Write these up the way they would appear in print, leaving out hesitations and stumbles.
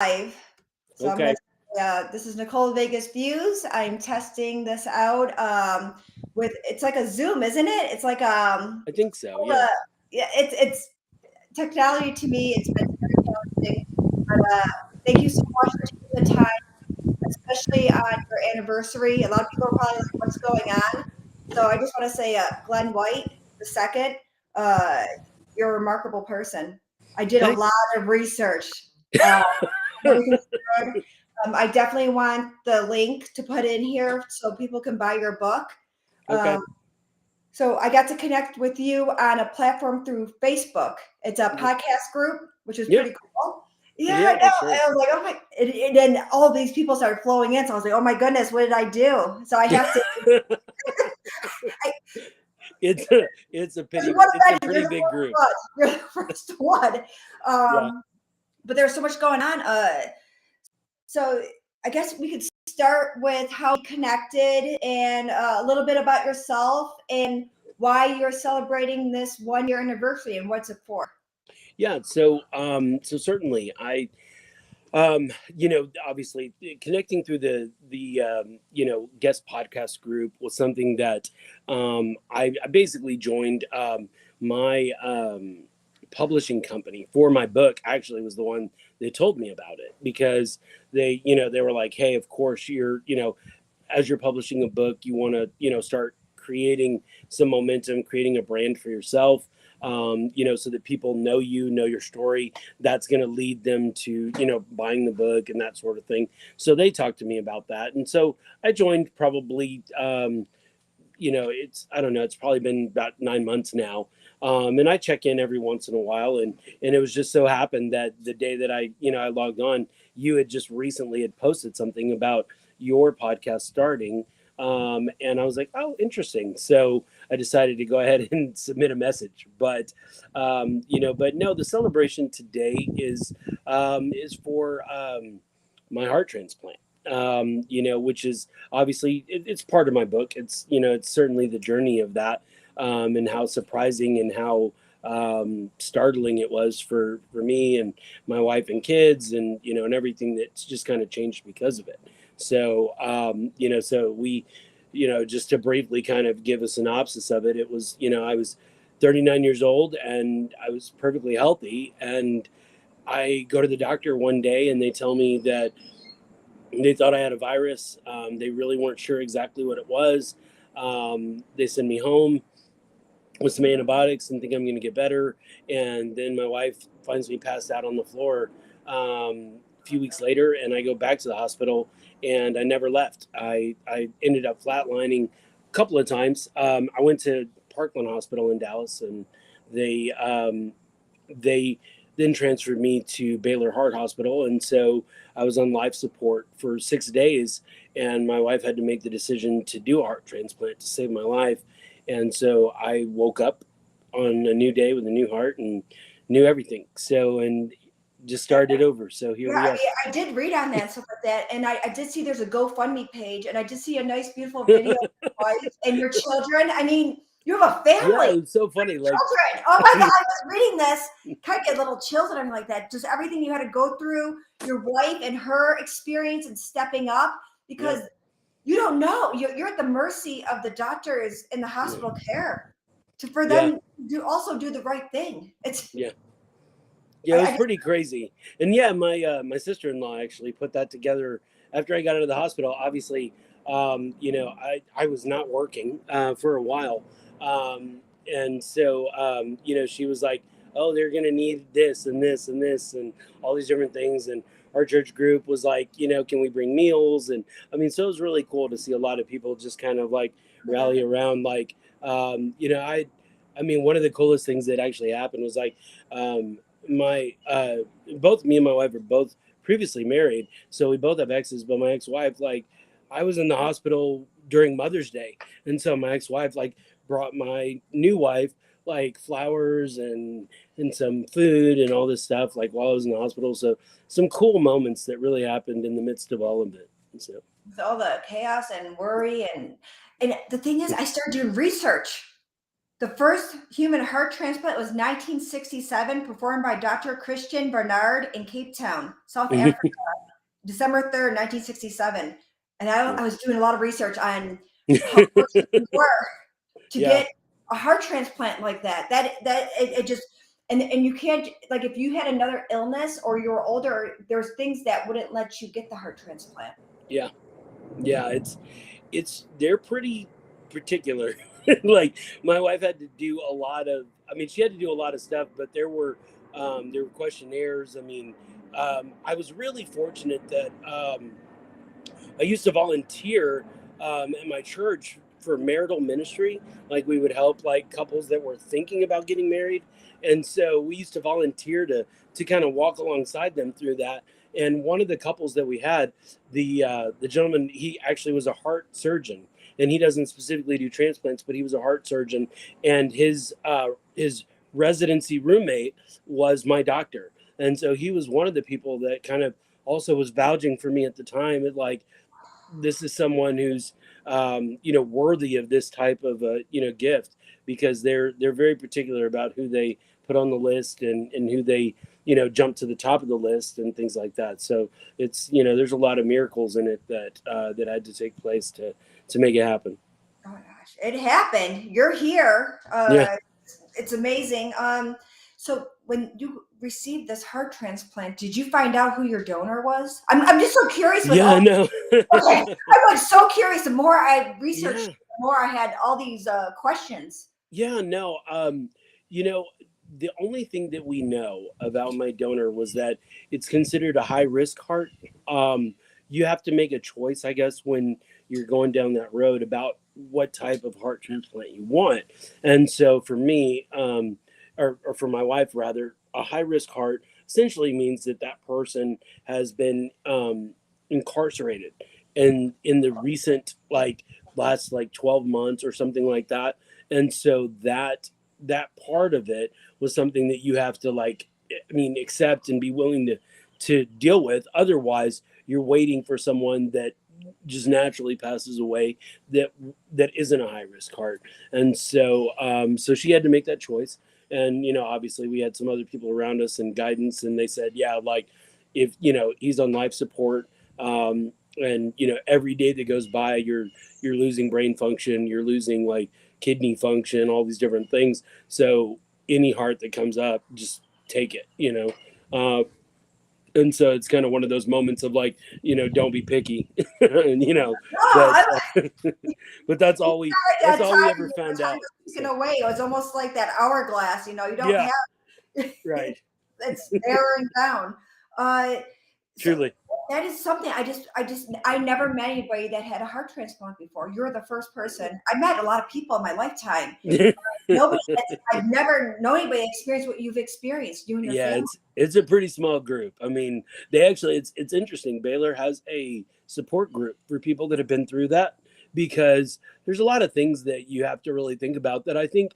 live. So I'm gonna. Okay. This is Nicole Vegas Views. I'm testing this out with. It's like a Zoom, isn't it? It's like I think so. all the Yeah. yeah. It's technology to me. It's been very challenging, but thank you so much for taking the time, especially on your anniversary. A lot of people are probably like, "What's going on?" So I just want to say, Glen White the second. Uh, you're a remarkable person. I did a Thank. lot of research. Uh, Everything's good. I definitely want the link to put in here so people can buy your book. Okay. Um, so I got to connect with you on a platform through Facebook. It's a podcast group, which is Yeah. pretty cool. Yeah, I Yeah. know. Sure. I was like, oh my, and then all these people started flowing in. So I was like, oh my goodness, what did I do? So I have to, I, It's a you pretty want it's to a imagine you're pretty the big first group. one. You're the first one. Yeah. But there's so much going on. So I guess we could start with how we connected and a little bit about yourself and why you're celebrating this 1 year anniversary and what's it for. Yeah. So certainly obviously connecting through the guest podcast group was something that I basically joined. My publishing company for my book actually was the one that told me about it, because they were like, hey, of course as you're publishing a book, you want to start creating some momentum, creating a brand for yourself, so that people know you, know your story. That's going to lead them to buying the book and that sort of thing. So they talked to me about that, and so I joined probably it's, I don't know, it's probably been about 9 months now. And I check in every once in a while, and it was just so happened that the day that I logged on, you had just recently had posted something about your podcast starting. And I was like, oh, interesting. So I decided to go ahead and submit a message. But no, the celebration today is for my heart transplant. Which is obviously it's part of my book. It's certainly the journey of that, and how surprising and how startling it was for me and my wife and kids, and everything that's just kind of changed because of it. So we, just to briefly kind of give a synopsis of it, it was, I was 39 years old and I was perfectly healthy, and I go to the doctor one day and they tell me that they thought I had a virus. They really weren't sure exactly what it was. They send me home with some antibiotics and think I'm going to get better. And then my wife finds me passed out on the floor a few weeks later, and I go back to the hospital, and I never left. I ended up flatlining a couple of times. I went to Parkland Hospital in Dallas, and they then transferred me to Baylor Heart Hospital. And so I was on life support for 6 days, and my wife had to make the decision to do a heart transplant to save my life. And so I woke up on a new day with a new heart and knew everything. So, and just started over. So here Yeah, we are. I did read on that and stuff like that, and I did see there's a GoFundMe page, and I did see a nice, beautiful video of your wife and your children. I mean, you have a Yeah, family. it's so funny. Like, Children. Oh my God, I was reading this. Kind of get little children like that. Just everything you had to go through, your wife and her experience and stepping up yeah, because you don't know. You're at the mercy of the doctors in the hospital care for yeah, them to also do the right thing. It's yeah. Yeah, it was I just pretty crazy. And yeah, my sister-in-law actually put that together after I got out of the hospital. Obviously, I was not working for a while, and so she was like, "Oh, they're gonna need this and this and this and all these different things." And our church group was like, "Can we bring meals?" And I mean, so it was really cool to see a lot of people just kind of like rally around. Like, I mean, one of the coolest things that actually happened was like. My both me and my wife are both previously married, so we both have exes. But my ex-wife, like, I was in the hospital during Mother's Day, and so my ex-wife like brought my new wife like flowers and some food and all this stuff like while I was in the hospital. So some cool moments that really happened in the midst of all of it. So with all the chaos and worry and the thing is I started doing research. The first human heart transplant was 1967, performed by Dr. Christian Barnard in Cape Town, South Africa, December 3rd, 1967. And I was doing a lot of research on how fortunate we were to Yeah, get a heart transplant like that. It just and you can't, like, if you had another illness or you were older, there's things that wouldn't let you get the heart transplant. yeah, yeah. It's they're pretty particular. Like my wife had to do a lot of. I mean, she had to do a lot of stuff, but there were questionnaires. I mean, I was really fortunate that I used to volunteer at my church for marital ministry. Like we would help like couples that were thinking about getting married, and so we used to volunteer to kind of walk alongside them through that. And one of the couples that we had, the gentleman, he actually was a heart surgeon, and he doesn't specifically do transplants, but he was a heart surgeon, and his residency roommate was my doctor, and so he was one of the people that kind of also was vouching for me at the time. It like this is someone who's worthy of this type of gift because they're very particular about who they put on the list and who they jump to the top of the list and things like that. So it's there's a lot of miracles in it that had to take place to make it happen. Oh my gosh, it happened. You're here. Yeah, It's amazing. So when you received this heart transplant, did you find out who your donor was? I'm just so curious with yeah, all. no. Okay, I was so curious. The more I researched, Yeah. the more I had all these questions. Yeah, no. You know, the only thing that we know about my donor was that it's considered a high risk heart. You have to make a choice, I guess, when you're going down that road about what type of heart transplant you want. And so for me, or for my wife rather, a high risk heart essentially means that that person has been incarcerated and in the recent like last like 12 months or something like that, and so that part of it was something that you have to like I mean accept and be willing to deal with. Otherwise you're waiting for someone that just naturally passes away that that isn't a high risk heart. And so so she had to make that choice. And obviously we had some other people around us and guidance, and they said yeah, like if he's on life support, and every day that goes by you're losing brain function, you're losing like kidney function, all these different things. So any heart that comes up, just take it. And so it's kind of one of those moments of like, don't be picky, and No, but I but that's all we like that's that all we time. ever The found time out. was ticking So away. It was almost like that hourglass. You don't yeah, have. right, It's narrowing down. Uh, so truly. that is something I never met anybody that had a heart transplant before. You're the first person. I met a lot of people in my lifetime. Nobody I've never known anybody experience what you've experienced, you and your Yeah, family. it's a pretty small group. I mean, they actually it's interesting. Baylor has a support group for people that have been through that, because there's a lot of things that you have to really think about that I think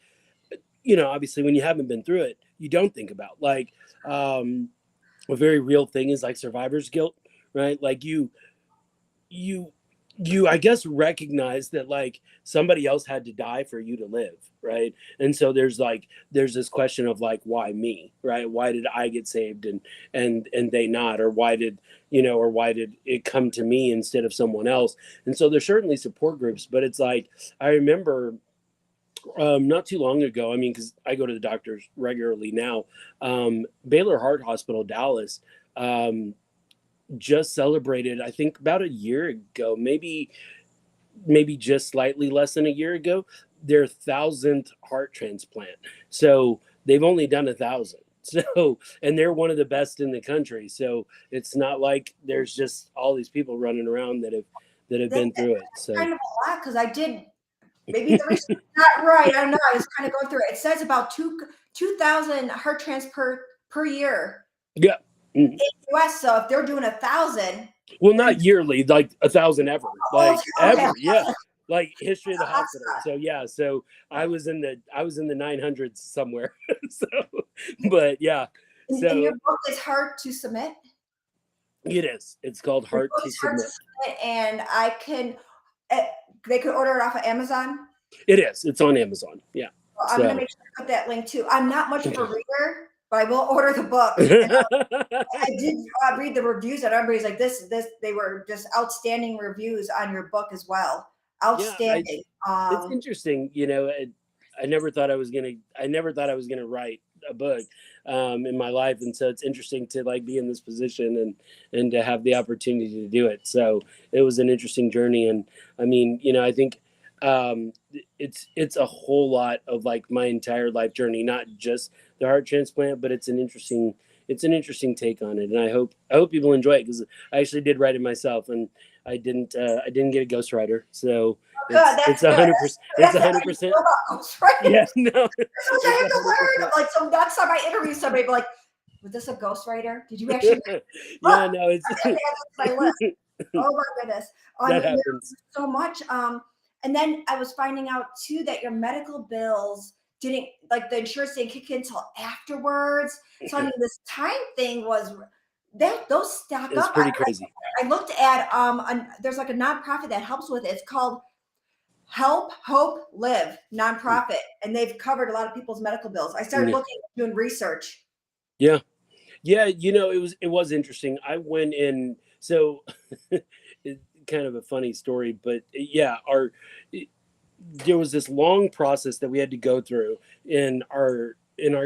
obviously when you haven't been through it, you don't think about. Like a very real thing is like survivor's guilt, right? Like you I guess recognize that like somebody else had to die for you to live, right? And so there's this question of like why me, right? Why did I get saved and they not, or why did or why did it come to me instead of someone else? And so there's certainly support groups, but it's like I remember not too long ago, I mean, because I go to the doctors regularly now, Baylor Heart Hospital Dallas um, just celebrated, I think about a year ago, maybe just slightly less than a year ago, their 1,000th heart transplant. So they've only done 1,000. So, and they're one of the best in the country. So it's not like there's just all these people running around that have That's been through it. So kind of a lot because I did maybe the research is not right. I don't know. I was kind of going through it. It says about 2,000 heart transplants per year yeah. Mhm. in the US. So if they're doing 1,000, Well, then not yearly, like 1,000 ever, oh, like okay, ever. Yeah. Like history of the hot hospital. spot. So yeah, so I was in the 900s somewhere. So but yeah. And your So book is hard to submit. it is. It's called Your Heart book to is hard to Submit. submit, and eh, they could order it off of Amazon. It is. It's on Amazon. Yeah. I'm gonna So make sure to put that link too. I'm not much of a reader, but I will order the book. And I did read the reviews, and everybody's like, "This." They were just outstanding reviews on your book as well. yeah, I Outstanding. it's interesting, you know. I never thought I was gonna. I never thought I was gonna write a book in my life, and so it's interesting to like be in this position and to have the opportunity to do it. So it was an interesting journey, and I mean, you know, I think it's a whole lot of like my entire life journey, not just the heart transplant, but it's an interesting take on it, and I hope people enjoy it because I actually did write it myself, and I didn't get a ghostwriter, so Good. it's That's a good. hundred percent. It's That's a what hundred I percent. feel about ghostwriting. Yeah, no, That's what I it's have a to hundred learn. percent. Like, so next time I interview somebody, be like, "Was this a ghostwriter? Did you actually?" Yeah, no, it's I have to add this to my list. Oh my goodness. that And happens. there's so much. And then I was finding out too that your medical bills didn't, like, the insurance didn't kick in until afterwards. So I mean, this time thing was that those stack It's up. pretty crazy. I looked at there's like a nonprofit that helps with it. It's called Help Hope Live nonprofit, and they've covered a lot of people's medical bills. I started Yeah, looking, doing research. yeah, yeah. You know, it was interesting. I went in, so it, kind of a funny story, but yeah, our there was this long process that we had to go through, and our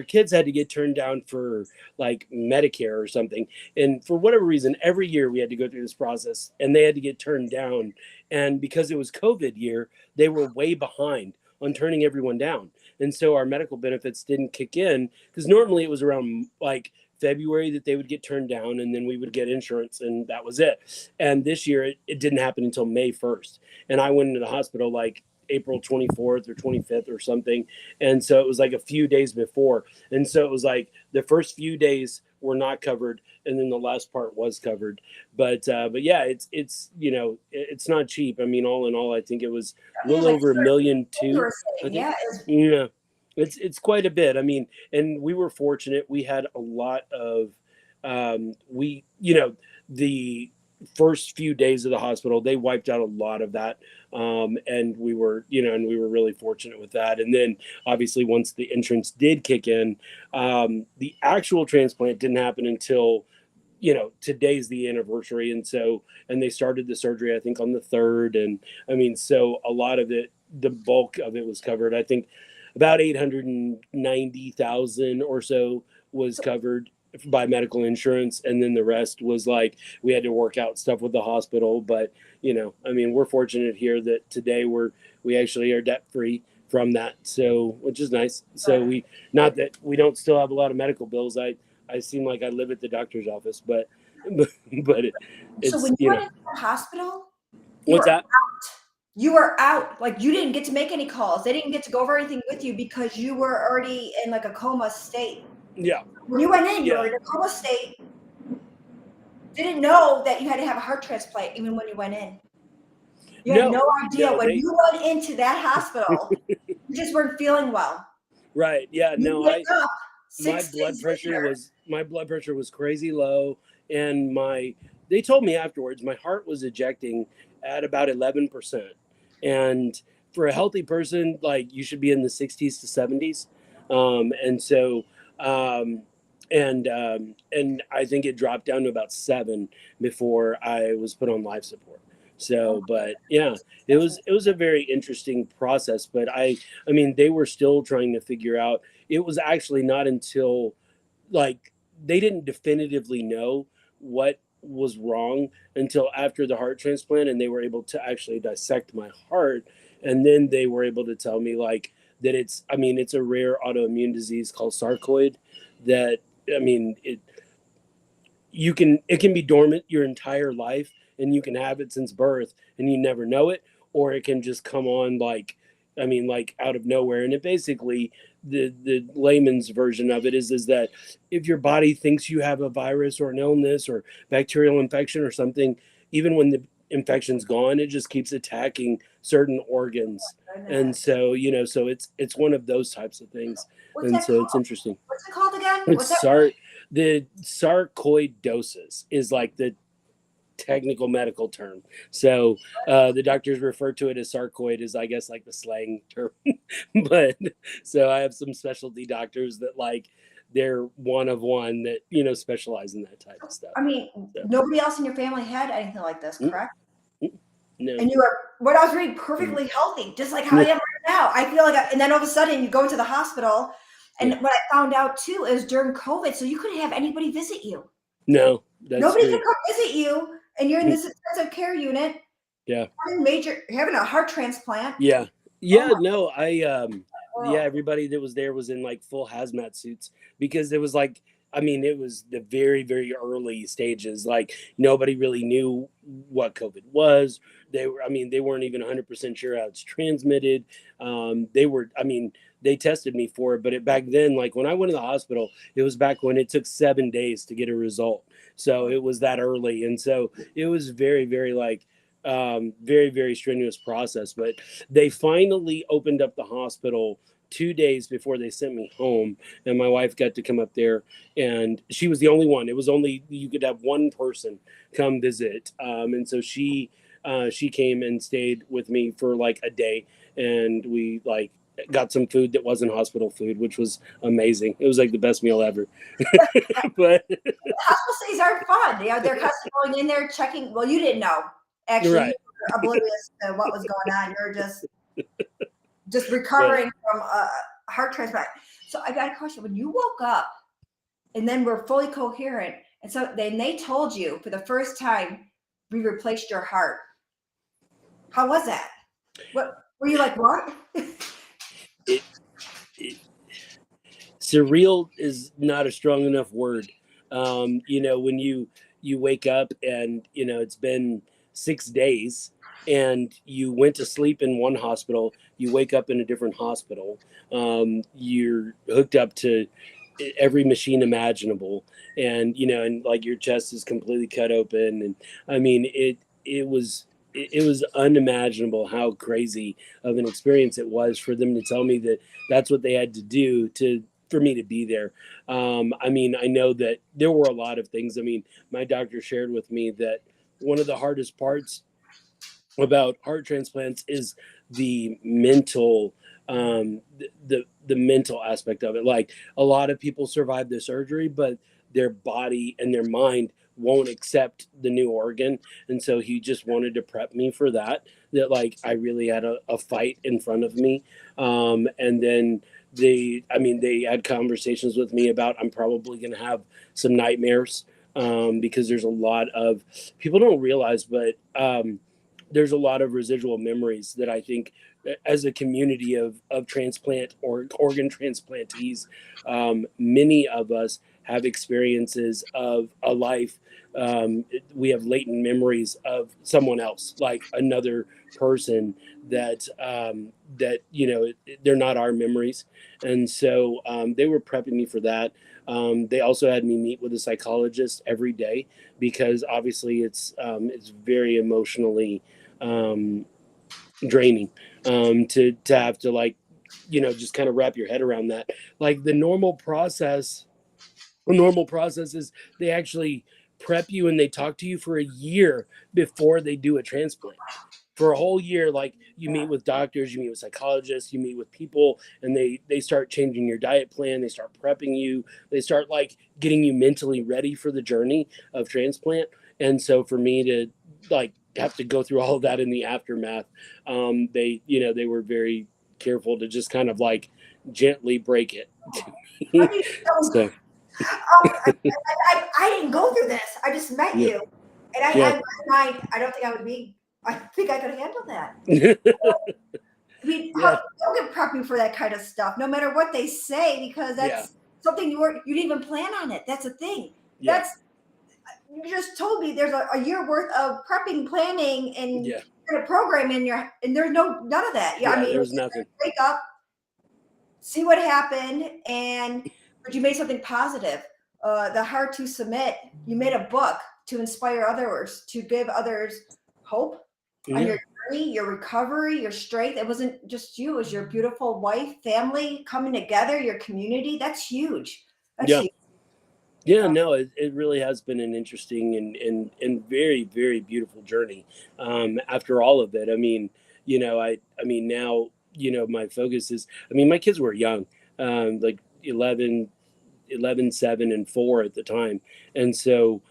kids had to get turned down for like Medicare or something, and for whatever reason every year we had to go through this process and they had to get turned down, and because it was COVID year they were way behind on turning everyone down, and so our medical benefits didn't kick in because normally it was around like February that they would get turned down and then we would get insurance and that was it. And this year it didn't happen until May 1st. And I went into the hospital like April 24th or 25th or something. And so it was like a few days before. And so it was like the first few days were not covered and then the last part was covered. But yeah, it's you know, it's not cheap. I mean, all in all, I think it was a I think little it's like over a million you two, were I saying, think. yeah, Yeah. It's quite a bit. I mean, and we were fortunate. We had a lot of we you know the first few days of the hospital they wiped out a lot of that, and we were you know and we were really fortunate with that, and then obviously once the insurance did kick in, the actual transplant didn't happen until you know today's the anniversary, and so and they started the surgery I think on the third, and I mean so a lot of it, the bulk of it was covered. I think about 890,000 or so was covered by medical insurance, and then the rest was like we had to work out stuff with the hospital. But you know, I mean, we're fortunate here that today we actually are debt free from that, so which is nice. So good. we, not that we don't still have a lot of medical bills. I seem like I live at the doctor's office, but but So it's when you you went know into the hospital, you what's were that? you were out. Like, you didn't get to make any calls. They didn't get to go over anything with you because you were already in like a coma state. Yeah, When you went in, you were yeah. in a coma state. Didn't know that you had to have a heart transplant even when you went in. You had No, no idea no, when they you went into that hospital. You just weren't feeling well. right. Yeah, You no, wake up my 6 days later. my blood pressure was crazy low, and my they told me afterwards my heart was ejecting at about 11%, and for a healthy person like you should be in the 60s to 70s, and so um, and I think it dropped down to about 7 before I was put on life support. Oh, So but yeah, that's it was a very interesting process, but I mean they were still trying to figure out. It was actually not until like they didn't definitively know what was wrong until after the heart transplant, and they were able to actually dissect my heart, and then they were able to tell me like that it's, I mean, it's a rare autoimmune disease called sarcoid that, I mean, it can be dormant your entire life and you can have it since birth and you never know it, or it can just come on like, I mean, like out of nowhere. And it basically, the layman's version of it is that if your body thinks you have a virus or an illness or bacterial infection or something, even when the infection's gone, it just keeps attacking certain organs. And goodness. so you know, so it's one of those types of things, What's and that so it's called? interesting. What's it called again? It's What's that? the sarcoidosis is like technical medical term. So the doctors refer to it as sarcoid, is I guess like the slang term. But so I have some specialty doctors that like they're one of one that specialize in that type of stuff. I mean, So nobody else in your family had anything like this, mm, correct? mm, no. And you were, what I was reading, Mm, perfectly healthy, just like how I mm, am right now. I feel like, and then all of a sudden you go into the hospital, and yeah. what I found out too is during COVID, so you couldn't have anybody visit you. No, that's Nobody could true. come visit you, and you're in this intensive care unit, Yeah. having a heart transplant. Yeah. Oh Yeah, my no, yeah, world! everybody that was there was in like full hazmat suits because it was like I mean, it was the very, very early stages. Like nobody really knew what COVID was. I mean, they weren't even 100% sure how it's transmitted. I mean, they tested me for it, but back then, like when I went to the hospital, it was back when it took 7 days to get a result. So it was that early. And so it was very, very like, very, very strenuous process. But they finally opened up the hospital 2 days before they sent me home, and my wife got to come up there, and she was the only one. It was only you could have one person come visit, and so she came and stayed with me for like a day, and we like got some food that wasn't hospital food, which was amazing. It was like the best meal ever. But Hospital stays aren't fun. They're constantly going in there checking. Well, you didn't know. Actually, you right, were oblivious to what was going on. You're just but recovering from a heart transplant. So I got a question. When you woke up and then were fully coherent, and so then they told you for the first time, we replaced your heart. How was that? What were you like? What? it, it surreal is not a strong enough word. When you wake up and it's been 6 days and you went to sleep in one hospital, you wake up in a different hospital. You're hooked up to every machine imaginable, and and like your chest is completely cut open, and I mean it was unimaginable how crazy of an experience it was for them to tell me that that's what they had to do to for me to be there. I mean, I know that there were a lot of things. I mean, my doctor shared with me that one of the hardest parts about heart transplants is the mental the mental aspect of it. Like a lot of people survive the surgery, but their body and their mind won't accept the new organ, and so he just wanted to prep me for that like I really had a fight in front of me. And then they had conversations with me about I'm probably going to have some nightmares, because there's a lot of people don't realize, but there's a lot of residual memories that I think, as a community of transplant or organ transplantees, many of us have experiences of a life. We have latent memories of someone else, like another person that they're not our memories, and so they were prepping me for that. They also had me meet with a psychologist every day because obviously it's very emotionally um, draining, to have to like just kind of wrap your head around that. Like the normal process is they actually prep you and they talk to you for a year before they do a transplant. For a whole year, like you meet with doctors, you meet with psychologists, you meet with people, and they start changing your diet plan, they start prepping you, they start like getting you mentally ready for the journey of transplant. And so for me to like have to go through all of that in the aftermath, they were very careful to just kind of like gently break it to How me. do you know? So I didn't go through this. I just met yeah, you, and yeah, in my mind, I don't think I would be. I think I could handle that. I mean, yeah, don't get prepping for that kind of stuff, no matter what they say, because yeah, that's something you didn't even plan on it. That's a thing. yeah, That's you just told me there's a year worth of prepping, planning, and yeah, kind of program in your, and there's none of that. Yeah, I yeah. mean, There was it's nothing. wake up, see what happened, but you made something positive. The Heart to Submit, you made a book to inspire others, to give others hope on Yeah, your journey, your recovery, your strength. It wasn't just you, it was your beautiful wife, family coming together, your community. That's huge. That's yeah. huge. Yeah, no, it really has been an interesting and very, very beautiful journey. After all of it, I mean, I mean, now, my focus is, I mean, my kids were young, like 11, 7, and 4 at the time. And so,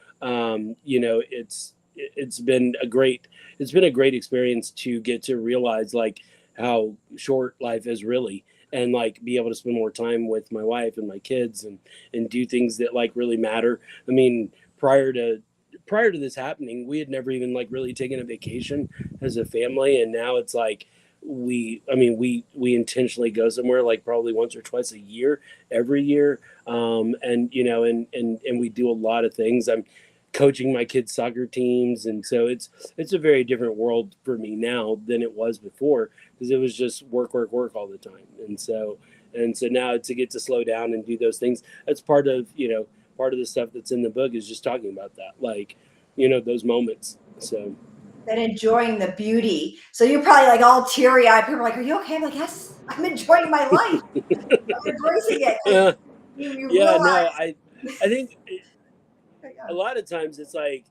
it's been a great experience to get to realize like how short life is really, and like be able to spend more time with my wife and my kids, and do things that like really matter. I mean, prior to this happening, we had never even like really taken a vacation as a family, and now it's like we intentionally go somewhere like probably once or twice a year, every year. And and we do a lot of things. I'm coaching my kids' soccer teams, and so it's a very different world for me now than it was before, because it was just work, work, work all the time. And so now to get to slow down and do those things, that's part of the stuff that's in the book is just talking about that, like, those moments. So And enjoying the beauty. So you're probably like all teary eyed. People are like, "Are you okay?" I'm like, "Yes, I'm enjoying my life. I'm embracing it because uh, you yeah, realize." no, I think a Yeah. lot of times it's like,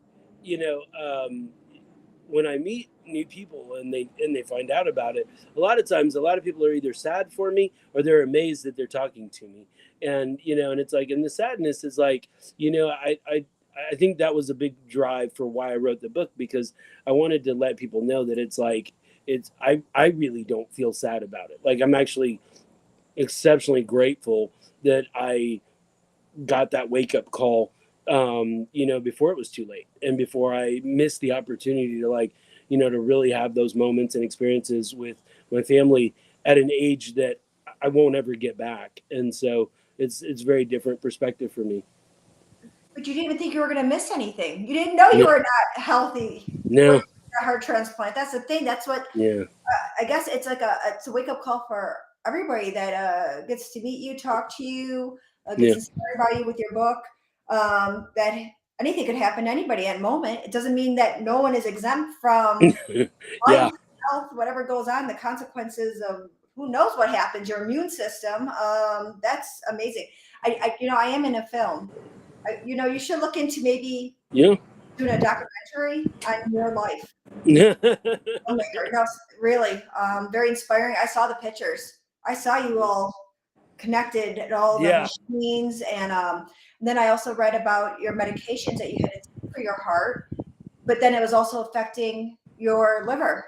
you know um, when I meet new people and they find out about it, a lot of times a lot of people are either sad for me or they're amazed that they're talking to me. And it's like, and the sadness is like, I think that was a big drive for why I wrote the book, because I wanted to let people know that it's like, I really don't feel sad about it. Like, I'm actually exceptionally grateful that I got that wake up call, before it was too late, and before I missed the opportunity to, like, to really have those moments and experiences with my family at an age that I won't ever get back. And so it's very different perspective for me. But you didn't even think you were going to miss anything. You didn't know you No, were not healthy when you no, got a heart transplant. That's the thing. That's what yeah, I guess it's like it's a wake up call for everybody that gets to meet you, talk to you, gets yeah, inspired by you with your book. That anything could happen to anybody at a moment. It doesn't mean that no one is exempt from life, yeah, health, whatever goes on, the consequences of who knows what happens, your immune system. That's amazing. I am in a film. You should look into maybe yeah. doing a documentary on your life. Yeah. Filmmaker. No, really, very inspiring. I saw the pictures. I saw you all connected at all the Yeah, machines, and then I also read about your medications that you had to take for your heart, but then it was also affecting your liver,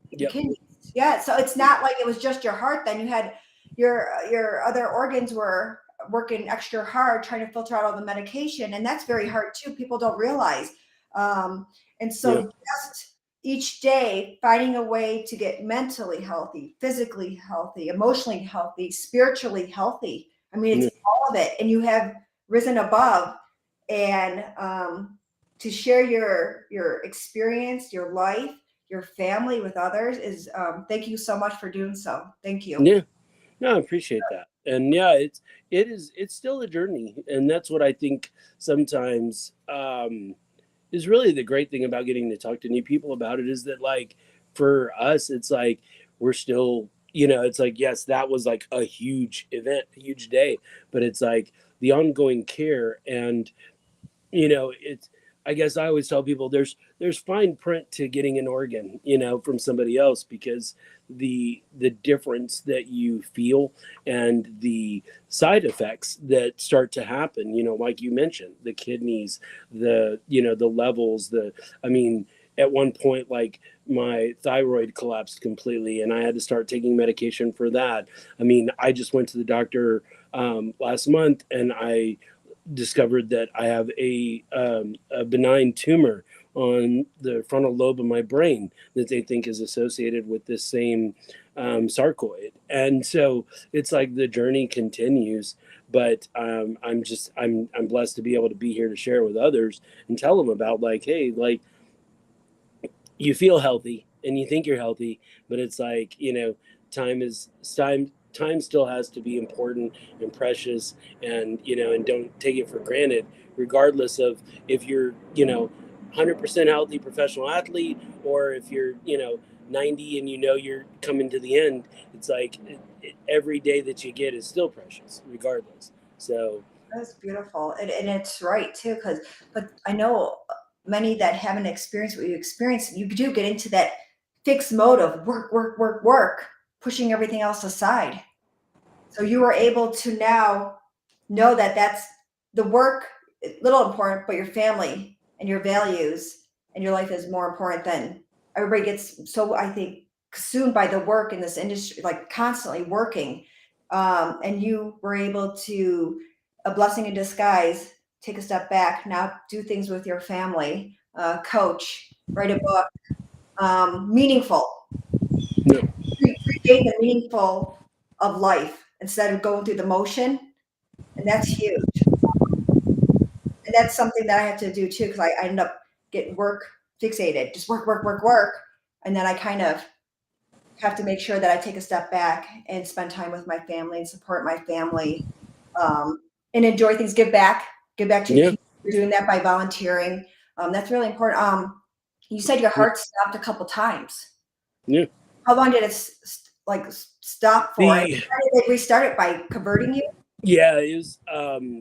your yep, kidneys. Yeah, so it's not like it was just your heart. Then you had your other organs were working extra hard trying to filter out all the medication, and that's very hard too. People don't realize. Um, and yeah, so just each day finding a way to get mentally healthy, physically healthy, emotionally healthy, spiritually healthy. I mean, it's yeah, all of it, and you have risen above, and to share your experience, your life, your family with others is thank you so much for doing so. Thank you. yeah. No, I appreciate that. And yeah, it's still a journey, and that's what I think sometimes, is really the great thing about getting to talk to new people about it, is that, like, for us it's like we're still, it's like, yes, that was like a huge event, a huge day, but it's like the ongoing care. And it's, I guess I always tell people there's fine print to getting an organ, from somebody else, because the difference that you feel and the side effects that start to happen, like you mentioned, the kidneys, the levels, I mean, at one point, like, my thyroid collapsed completely and I had to start taking medication for that. I mean, I just went to the doctor last month, and I discovered that I have a benign tumor on the frontal lobe of my brain that they think is associated with this same sarcoid. And so it's like the journey continues. But I'm blessed to be able to be here to share with others and tell them about, like, hey, like, you feel healthy and you think you're healthy, but it's like, time still has to be important and precious, and don't take it for granted, regardless of if you're, 100% healthy professional athlete, or if you're, 90 and you're coming to the end. It's like every day that you get is still precious regardless. So That's beautiful, and it's right too. Because, but I know many that haven't experienced what you experienced. You do get into that fixed mode of work, work, work, work, pushing everything else aside. So you were able to now know that that's the work, little important, but your family and your values and your life is more important than everybody gets so, I think, consumed by the work in this industry, like constantly working. And you were able to, a blessing in disguise, take a step back, now do things with your family, coach, write a book, meaningful, No. create the meaningful of life instead of going through the motion. And that's huge. And that's something that I have to do too, because I end up getting work fixated, just work, work, work, work. And then I kind of have to make sure that I take a step back and spend time with my family and support my family, and enjoy things, give back to the Yeah. community. You're doing that by volunteering. That's really important. You said your Yeah. heart stopped a couple times. Yeah. How long did it stop for? And The how did they restart it by converting you? Yeah, it was.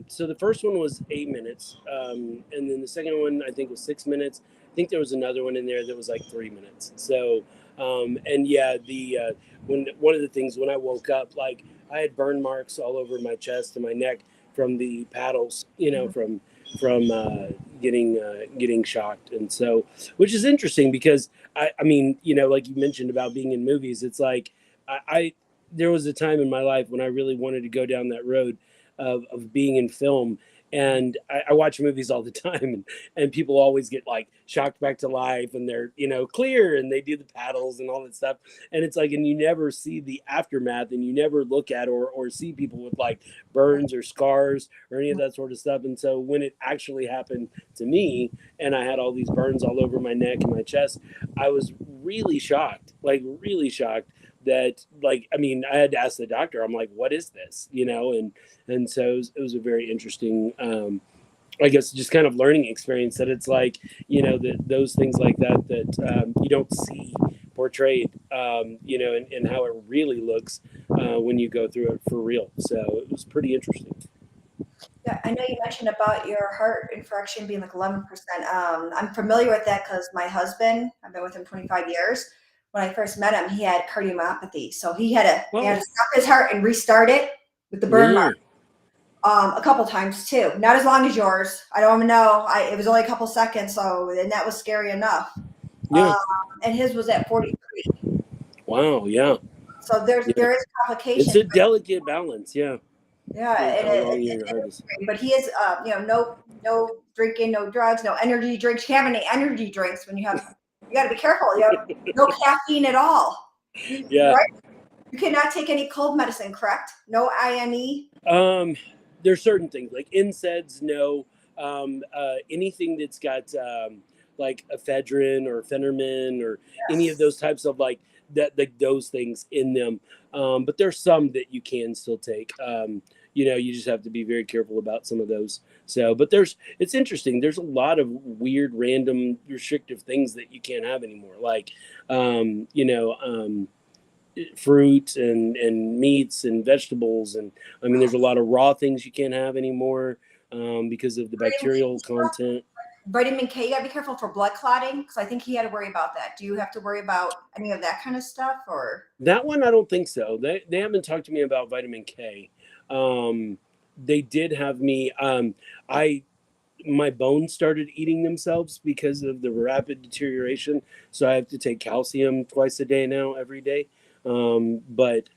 So the first one was 8 minutes, and then the second one I think was 6 minutes. I think there was another one in there that was like 3 minutes. So, and yeah, the when one of the things when I woke up, like I had burn marks all over my chest and my neck from the paddles, Mhm. from getting shocked, and so which is interesting because I mean, like you mentioned about being in movies, it's like I there was a time in my life when I really wanted to go down that road of being in film. And I watch movies all the time, and people always get like shocked back to life, and they're clear, and they do the paddles and all that stuff. And it's like, and you never see the aftermath, and you never look at or see people with like burns or scars or any of that sort of stuff. And so when it actually happened to me, and I had all these burns all over my neck and my chest, I was really shocked, like really shocked that, like, I mean, I had to ask the doctor, I'm like, what is this, and so it was a very interesting, I guess, just kind of learning experience, that it's like, that those things like that you don't see portrayed, and how it really looks when you go through it for real. So it was pretty interesting. Yeah, I know you mentioned about your heart infarction being like 11%. I'm familiar with that because my husband, I've been with him 25 years. When I first met him, he had cardiomyopathy, so he had to Oh, stop his heart and restart it with the burn mark, yeah, a couple times too. Not as long as yours. I don't even know. It was only a couple seconds, so and that was scary enough. yeah. Um, and his was at 43. Wow, yeah, So there yeah. there is It's complications. a delicate balance, yeah, Yeah, with it how is. long your heart is. But he is, no drinking, no drugs, no energy drinks. You have any energy drinks when you got to be careful. You have no caffeine at all. Yeah. Right? You cannot take any cold medicine, correct? No INE. Um, there's certain things like NSAIDs, no. Anything that's got like ephedrine or phenermin or any of Yes. those types of like that, like those things in them. But there's some that you can still take. You just have to be very careful about some of those. So, but it's interesting. There's a lot of weird, random, restrictive things that you can't have anymore. Like, fruit and meats and vegetables, and I mean there's a lot of raw things you can't have anymore, because of the Vitamin bacterial K, content. vitamin K, you got to be careful for blood clotting because I think he had to worry about that. Do you have to worry about any of that kind of stuff or? That one I don't think so. They haven't talked to me about vitamin K. They did have me, I my bones started eating themselves because of the rapid deterioration. So I have to take calcium twice a day now, every day. But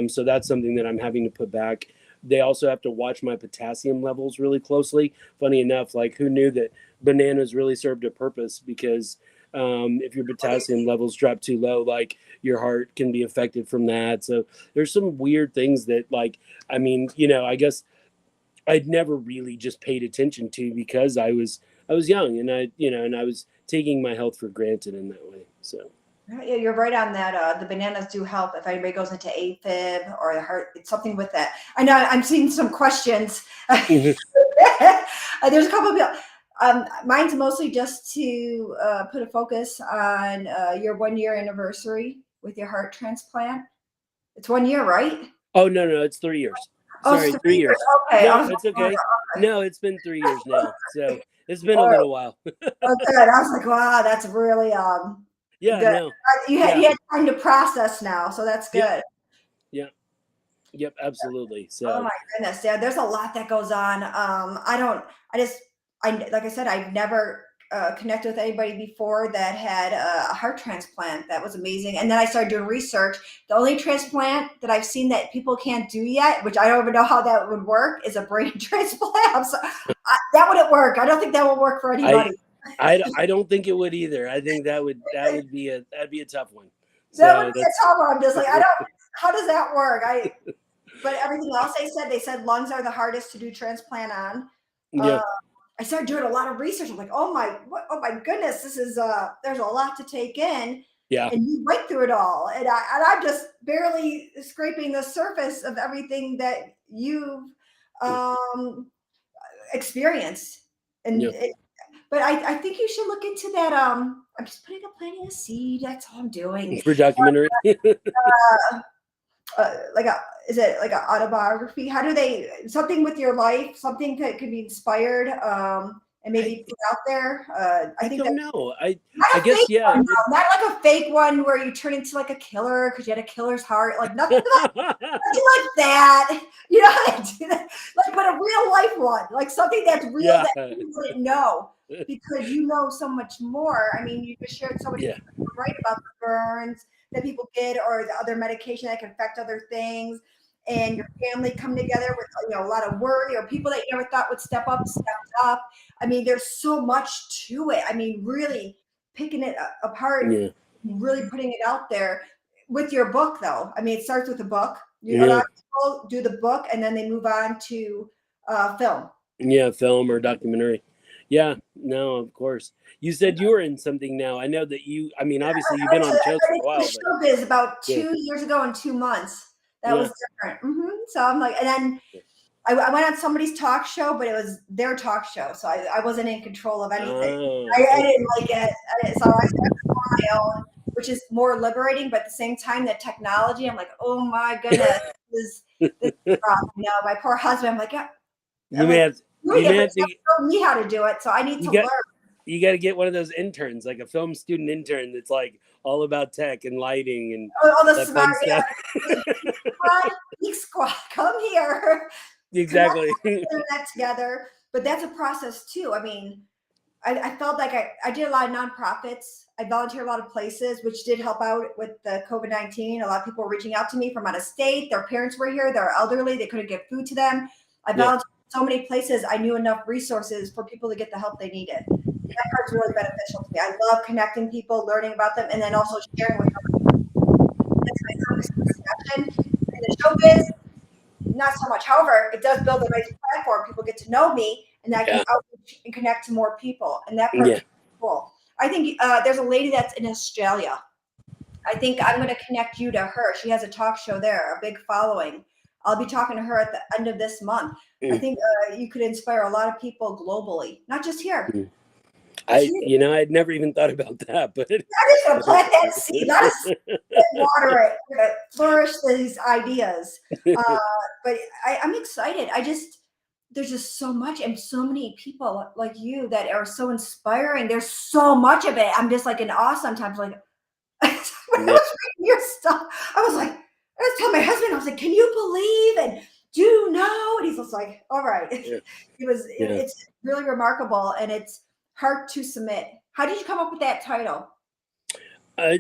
So that's something that I'm having to put back. They also have to watch my potassium levels really closely. Funny enough, like who knew that bananas really served a purpose? Because if your potassium levels drop too low, like your heart can be affected from that. So there's some weird things that, like, I mean, I guess I'd never really just paid attention to because I was young, and I was taking my health for granted in that way. So Yeah, you're right on that. The bananas do help if anybody goes into AFib or the heart. It's something with that. I know I'm seeing some questions. mhm. There's a couple of people. Mine's mostly just to put a focus on your 1 year anniversary with your heart transplant. It's 1 year, right? Oh, no, no, it's 3 years. Oh, it's Sorry, 3 years. 3 years. Okay. I No, was it's like, okay. okay. No, it's been 3 years now. So it's been a All right. little while. Oh, good. I was like, wow, that's really Yeah, good. no. You Yeah. had time to process now, so that's Yep. good. Yeah. Yep. Absolutely. Oh So, my goodness. Yeah, there's a lot that goes on. I don't, I just, I, like I said, I've never connected with anybody before that had a heart transplant. That was amazing. And then I started doing research. The only transplant that I've seen that people can't do yet, which I don't even know how that would work, is a brain transplant. So, that wouldn't work. I don't think that will work for I, anybody. I don't think it would either. I think that'd be a tough one. That would So be a that's tough one. I'm just like, I don't, how does that work? But everything else they said lungs are the hardest to do transplant on. yeah, Uh, I started doing a lot of research. I'm like, oh my goodness, this is there's a lot to take in, yeah, and you went through it all, and I'm just barely scraping the surface of everything that you've um, experienced, yeah. but I think you should look into that. I'm just planting a seed. That's all I'm doing. For documentary. Like a is it like an autobiography? How do they something with your life, something that could be inspired and I maybe put out there? I I think don't that know. not I a fake guess yeah. one It would. though, not like a fake one where you turn into like a killer because you had a killer's heart, like nothing like that. You know how to do that, like but a real life one, like something that's real Yeah. that you wouldn't know because you know so much more. I mean, you just shared so many Yeah. things right about the burns that people get or the other medication that can affect other things and your family come together with a lot of worry or people that you never thought would step up stepped up. I mean, there's so much to it. I mean, really picking it apart, Yeah. really putting it out there with your book though. I mean, it starts with a book. A lot Yeah. of people do the book and then they move on to film. Yeah. Film or documentary. Yeah. No, of course. You said you were in something now. I know that you. I mean, obviously you've been on shows I for a went while, into but showbiz about yeah. 2 years ago in 2 months. That Yeah. was different. So I'm like, and then I went on somebody's talk show, but it was their talk show, so I wasn't in control of anything. Oh. I Okay. didn't like it, so I started on my own, which is more liberating. But at the same time, the technology, I'm like, oh my goodness, this is rough. My poor husband. I'm like, yeah, You I'm may like have. doing You it, may but have it's not to. showing me how to do it, so I need You to got. learn. You got to get one of those interns, like a film student intern, that's like all about tech and lighting and All the that smart, fun stuff. Geek Squad, come here, connect Exactly. the internet together. But that's a process too. I mean, I felt like I did a lot of nonprofits. I volunteered a lot of places, which did help out with the COVID-19. A lot of people were reaching out to me from out of state. Their parents were here. They're elderly. They couldn't get food to them. I Yeah. volunteered so many places. I knew enough resources for people to get the help they needed. That part's really beneficial to me. I love connecting people, learning about them, and then also sharing with them. That's my focus discussion. And the showbiz, not so much. However, it does build a nice platform. People get to know me, and I can Yeah. outreach and connect to more people. And that part's Yeah. cool. I think there's a lady that's in Australia. I think I'm going to connect you to her. She has a talk show there, a big following. I'll be talking to her at the end of this month. I Mm, think you could inspire a lot of people globally, not just here. mm. Just here. I'd never even thought about that, but I'm just going to plant that seed. Let us water it. We're going to flourish these ideas. Uh, but I'm excited. There's just so much and so many people like you that are so inspiring. There's so much of it. I'm just like in awe sometimes. Like when I yeah, was reading your stuff, I was telling my husband, I was like, can you believe and do you know? And he's just like, all right. yeah, yeah. It's really remarkable and it's hard to submit. How did you come up with that title? Uh,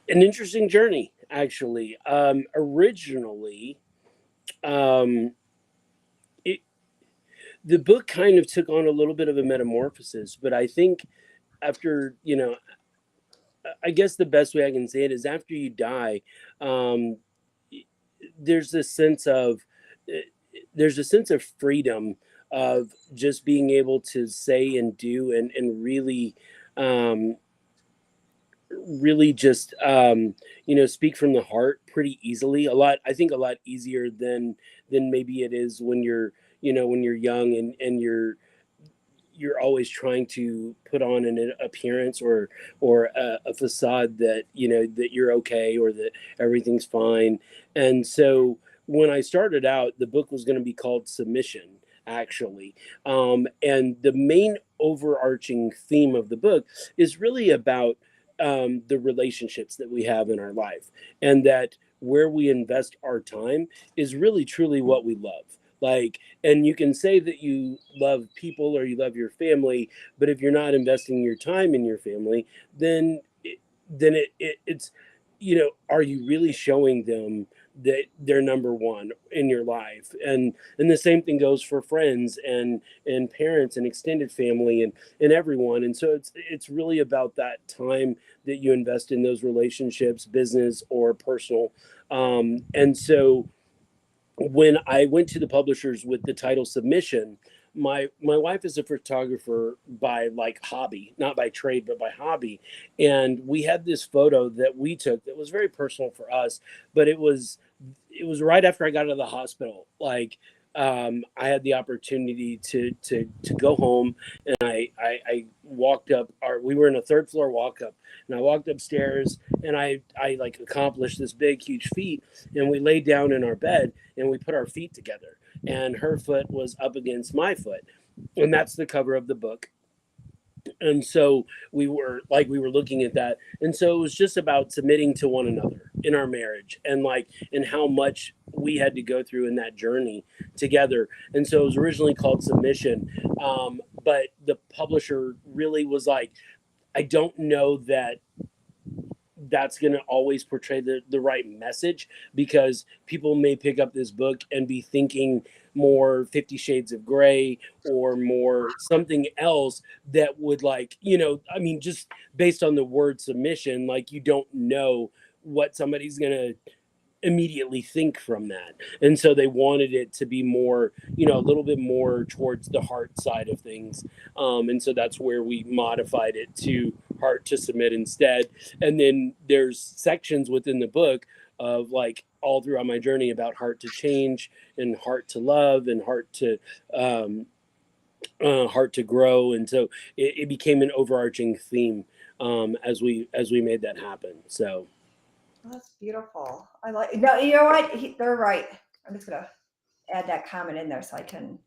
an interesting journey, actually. Originally, um, it, the book kind of took on a little bit of a metamorphosis, but I think after, I guess the best way I can say it is after you die, um, there's this sense of eh, there's a sense of freedom of just being able to say and do and really um, really just speak from the heart pretty easily, I think a lot easier than maybe it is when you're when you're young and you're always trying to put on an appearance or a facade that that you're okay or that everything's fine. And so when I started out, the book was going to be called Submission, actually. And the main overarching theme of the book is really about the relationships that we have in our life, and that where we invest our time is really truly what we love. Like, and you can say that you love people or you love your family, but if you're not investing your time in your family, then it's, are you really showing them that they're number one in your life? And the same thing goes for friends and parents and extended family and everyone. And so it's really about that time that you invest in those relationships, business or personal. And so when I went to the publishers with the title Submission, my wife is a photographer by like hobby, not by trade, but by hobby. And we had this photo that we took that was very personal for us, but it was right after I got out of the hospital. Like, I had the opportunity to go home, and I walked up. We were in a third floor walk up, and I walked upstairs, and I like accomplished this big huge feat. And we laid down in our bed, and we put our feet together, and her foot was up against my foot, and that's the cover of the book. And so we were looking at that, and so it was just about submitting to one another in our marriage, and like, and how much we had to go through in that journey together. And so it was originally called Submission, but the publisher really was like, I don't know that that's going to always portray the right message, because people may pick up this book and be thinking more 50 shades of gray or more something else that would, like, I mean, just based on the word submission, like, you don't know what somebody's going to immediately think from that. And so they wanted it to be more, a little bit more towards the heart side of things. And so that's where we modified it to Heart to Submit instead. And then there's sections within the book of, like, all throughout my journey about heart to change and heart to love and um, heart to grow. And so it became an overarching theme, as we made that happen. So Oh, that's beautiful. I like. No, you know what? They're right. I'm just gonna add that comment in there so I can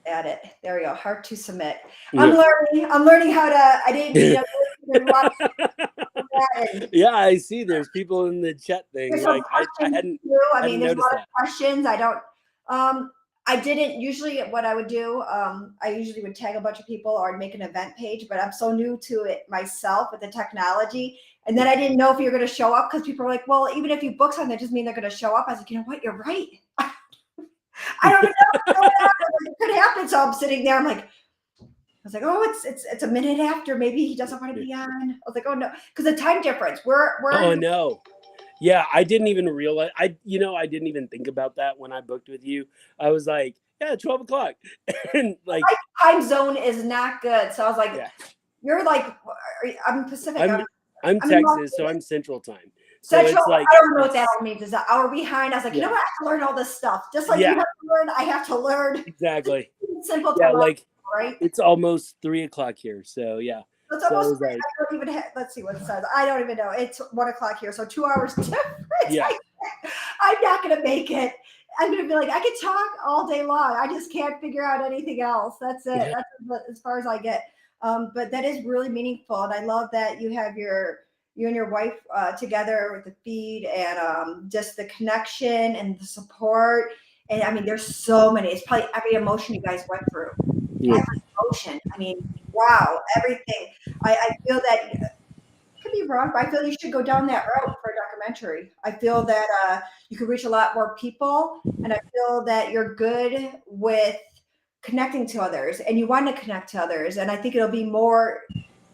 add it. There we go. Hard to submit. I'm yeah. learning. I'm learning how to. I didn't, watch that. And Yeah, I see there's people in the chat there's thing. some Like, I questions hadn't too. I mean, hadn't there's a noticed lot of that. questions. Um, I didn't usually. What I would do, I usually would tag a bunch of people or I'd make an event page. But I'm so new to it myself with the technology, and then I didn't know if you're going to show up, because people were like, "Well, even if you book something, that doesn't mean they're going to show up." I was like, "You know what? You're right. I don't even know what's going on. It could happen." So I'm sitting there. I'm like, I was like, "Oh, it's a minute after. Maybe he doesn't want to be on." I was like, "Oh no," because the time difference. We're Oh no. Yeah, I didn't even realize. I didn't even think about that when I booked with you. I was like, yeah, 12 o'clock, and like, time zone is not good. So I was like, yeah, "You're like, I'm Pacific. I'm I'm I'm in Las Texas, so Vegas. I'm Central Time. So Central. it's like I don't know what that it's all means. Is an hour behind?" I was like, "You know yeah, what? I have to learn all this stuff. Just like you yeah, have to learn, I have to learn." exactly. It's simple to Yeah, learn, like, right? it's almost 3 o'clock here. So yeah, It's so it almost was three. like, I don't even let's see what it says. I don't even know. It's 1 o'clock here, so 2 hours difference. yeah, I'm not gonna make it. I'm gonna be like, I could talk all day long. I just can't figure out anything else. That's it. yeah, That's as far as I get. But that is really meaningful, and I love that you and your wife together with the feed, and just the connection and the support. And I mean, there's so many. It's probably every emotion you guys went through. yeah. Every emotion. I mean, wow, everything. I feel that could be wrong, but I feel you should go down that route for a documentary. I feel that you could reach a lot more people, and I feel that you're good with connecting to others, and you want to connect to others. And I think it'll be more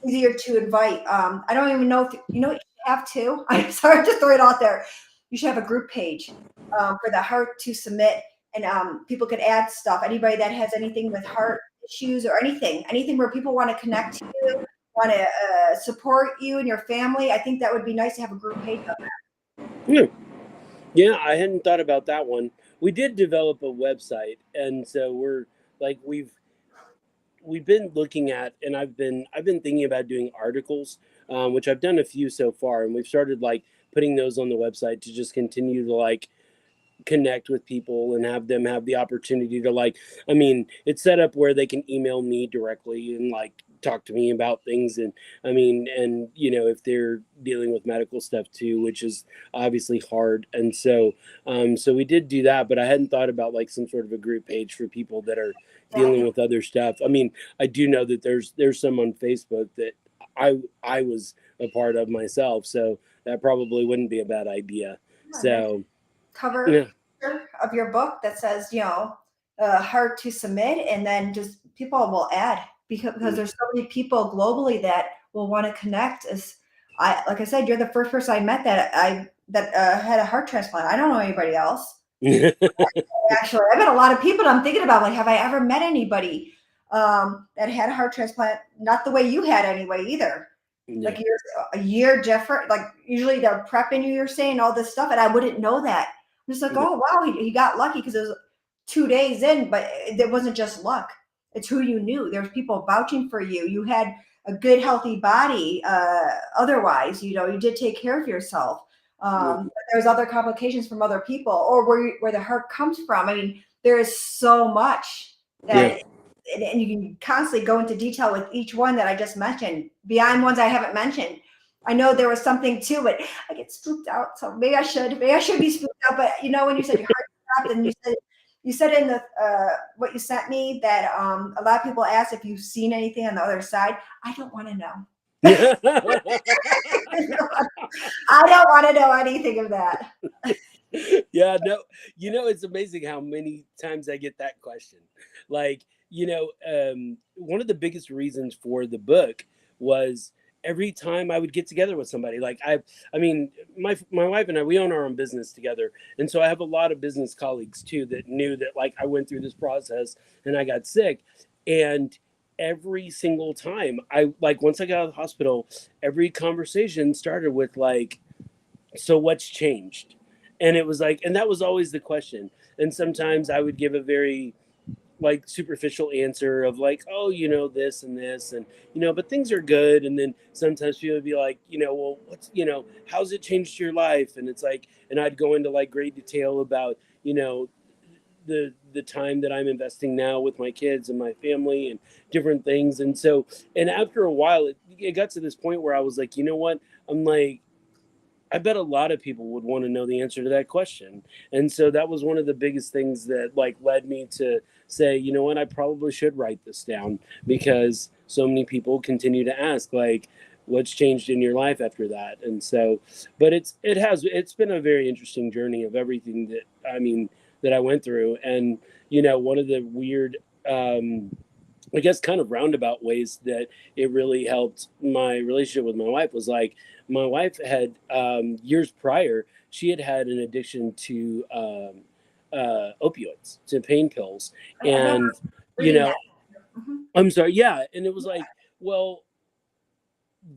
easier to invite. I don't even know if you know what you have to. I'm sorry to throw it out there. You should have a group page for the Heart to Submit, and people could add stuff. Anybody that has anything with heart issues or anything where people want to connect to you, want to support you and your family. I think that would be nice to have a group page of Yeah. Yeah, I hadn't thought about that one. We did develop a website, and so we're like, we've been looking at, and I've been thinking about doing articles, which I've done a few so far, and we've started, like, putting those on the website to just continue to, like, connect with people and have them have the opportunity to like, I mean, it's set up where they can email me directly and like talk to me about things. And I mean, and if they're dealing with medical stuff too, which is obviously hard. And so we did do that, but I hadn't thought about like some sort of a group page for people that are Yeah, dealing with other stuff. I mean, I do know that there's some on Facebook that I was a part of myself, so that probably wouldn't be a bad idea. and there's So cover yeah. picture of your book that says, hard to submit, and then just people will add because there's so many people globally that will want to connect. As like I said, you're the first person I met that had a heart transplant. I don't know anybody else. Actually, I met a lot of people. And I'm thinking about like, have I ever met anybody that had a heart transplant? Not the way you had anyway either. Yeah. Like you're a year different. Like usually they're prepping you. You're saying all this stuff, and I wouldn't know that. I'm just like, Yeah. oh wow, he got lucky because it was 2 days in, but it wasn't just luck. It's who you knew. There's people vouching for you. You had a good, healthy body. Otherwise, you did take care of yourself. Yeah. But there's other complications from other people, or where the hurt comes from. I mean, there is so much Yeah. that, and you can constantly go into detail with each one that I just mentioned, beyond ones I haven't mentioned. I know there was something too, but I get spooked out. So maybe I should be spooked out. But when you said your heart stopped, and you said in the what you sent me that a lot of people ask if you've seen anything on the other side. I don't want to know. I don't want to know anything of that. Yeah, no, it's amazing how many times I get that question. Like, one of the biggest reasons for the book was every time I would get together with somebody. Like, I mean, my wife and I, we own our own business together, and so I have a lot of business colleagues too that knew that like I went through this process and I got sick, and every single time I like once I got out of the hospital, every conversation started with like, so what's changed? And it was like, and that was always the question. And sometimes I would give a very like superficial answer of like, oh, this and this, and but things are good. And then sometimes people would be like, well, what's, how's it changed your life? And it's like, and I'd go into like great detail about the time that I'm investing now with my kids and my family and different things. And so, and after a while, it got to this point where I was like, you know what, I'm like, I bet a lot of people would want to know the answer to that question. And so that was one of the biggest things that like led me to say, you know what, I probably should write this down, because so many people continue to ask like, what's changed in your life after that? And so, but it's been a very interesting journey of everything that I mean that I went through. And one of the weird I guess kind of roundabout ways that it really helped my relationship with my wife was like, my wife had years prior, she had had an addiction to opioids, to pain pills. I remember And you reading that. know Mhm. I'm sorry, yeah. And it was like, well,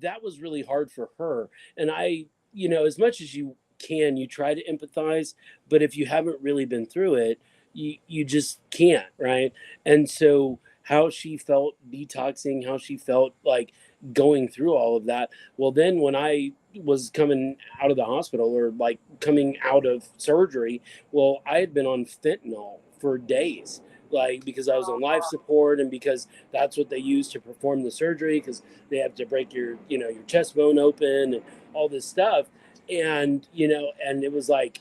that was really hard for her. And as much as you can, you try to empathize, but if you haven't really been through it, you just can't, right? And so how she felt detoxing, how she felt like going through all of that. Well, then when I was coming out of the hospital or like coming out of surgery, well, I had been on fentanyl for days, like because I was on life support and because that's what they use to perform the surgery, because they have to break your chest bone open and all this stuff. And and it was like,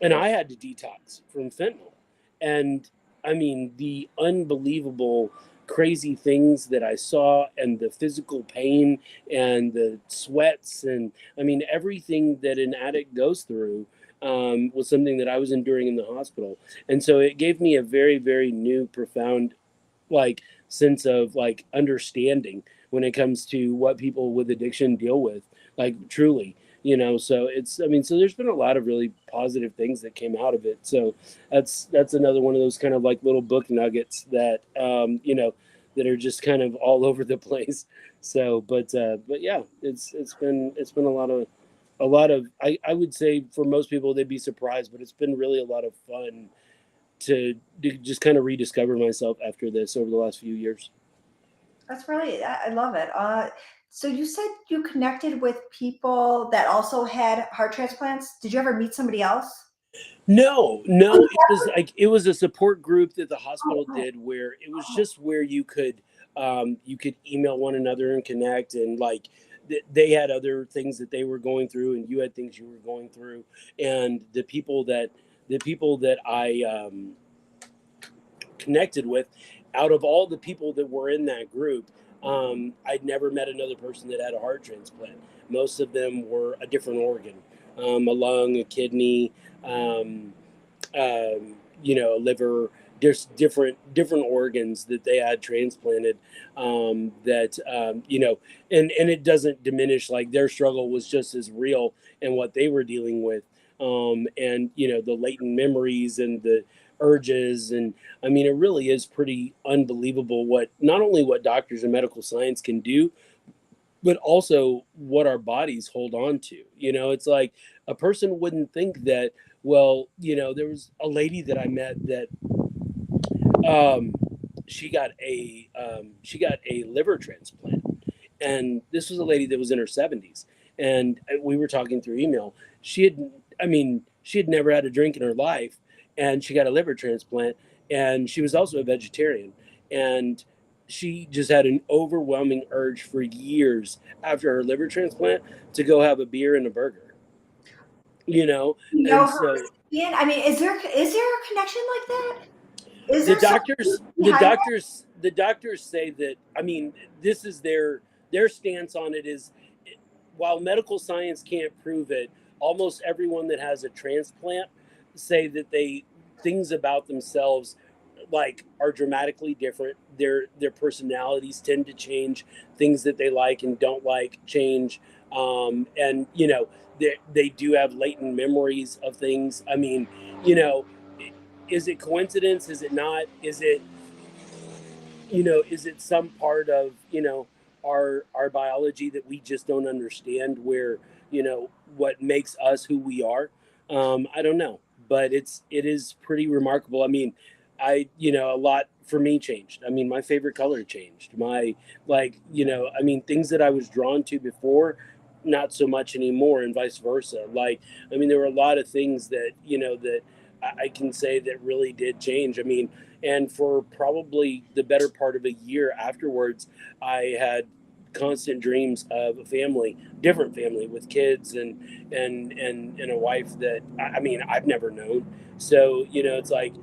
and I had to detox from fentanyl. And I mean, the unbelievable crazy things that I saw, and the physical pain and the sweats, and I mean everything that an addict goes through was something that I was enduring in the hospital. And so it gave me a very, very new, profound like sense of like understanding when it comes to what people with addiction deal with, like truly. So it's, I mean, so there's been a lot of really positive things that came out of it. So that's another one of those kind of like little book nuggets that that are just kind of all over the place. So but yeah, it's been a lot of I would say for most people they'd be surprised, but it's been really a lot of fun to just kind of rediscover myself after this over the last few years. That's really, I love it. So you said you connected with people that also had heart transplants. Did you ever meet somebody else? No, it was like it was a support group that the hospital Oh, did where it was oh, just where you could email one another and connect, and like they had other things that they were going through and you had things you were going through, and the people that I connected with, out of all the people that were in that group, I'd never met another person that had a heart transplant. Most of them were a different organ, a lung, a kidney, um, a liver, just different organs that they had transplanted. That and it doesn't diminish, like their struggle was just as real and what they were dealing with, and the latent memories and the urges, and I mean it really is pretty unbelievable what not only what doctors and medical science can do, but also what our bodies hold on to. It's like a person wouldn't think that. Well, there was a lady that I met that um, she got a liver transplant, and this was a lady that was in her 70s, and we were talking through email. She had never had a drink in her life, and she got a liver transplant, and she was also a vegetarian, and she just had an overwhelming urge for years after her liver transplant to go have a beer and a burger, you know you know and her so recipient? I mean, is there a connection like that? Is the there something doctors the behind that? doctors the doctors say that, I mean, this is their stance on it is, while medical science can't prove it, almost everyone that has a transplant say that they things about themselves like are dramatically different. Their personalities tend to change. Things that they like and don't like change. And they do have latent memories of things. I mean, you know is it coincidence? Is it not? Is it some part of our biology that we just don't understand, where what makes us who we are? I don't know, but it is pretty remarkable. I mean, a lot for me changed. I mean, my favorite color changed. My, like, I mean, things that I was drawn to before, not so much anymore, and vice versa. Like, I mean, there were a lot of things that I can say that really did change. I mean, and for probably the better part of a year afterwards, I had constant dreams of a family, different family with kids, and a wife that I mean I've never known. So it's like,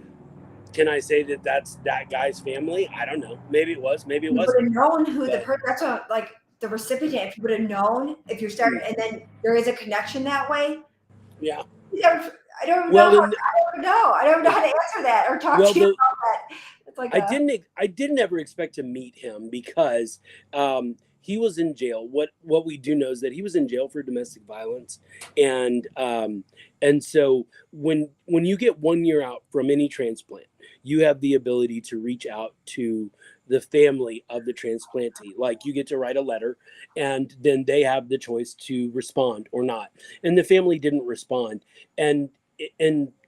can I say that that's that guy's family? I don't know. Maybe it was, maybe it You would wasn't. have known who the But person. That's what, like, the recipient. If you would have known, if you're starting, mm, and then there is a connection that way. yeah. I don't know Well, how. in I don't know. I don't know how to answer that or talk well to you the about that. It's like a. I didn't ever expect to meet him because he was in jail. What we do know is that he was in jail for domestic violence, and so when you get 1 year out from any transplant, you have the ability to reach out to the family of the transplantee. Like, you get to write a letter, and then they have the choice to respond or not. And the family didn't respond, and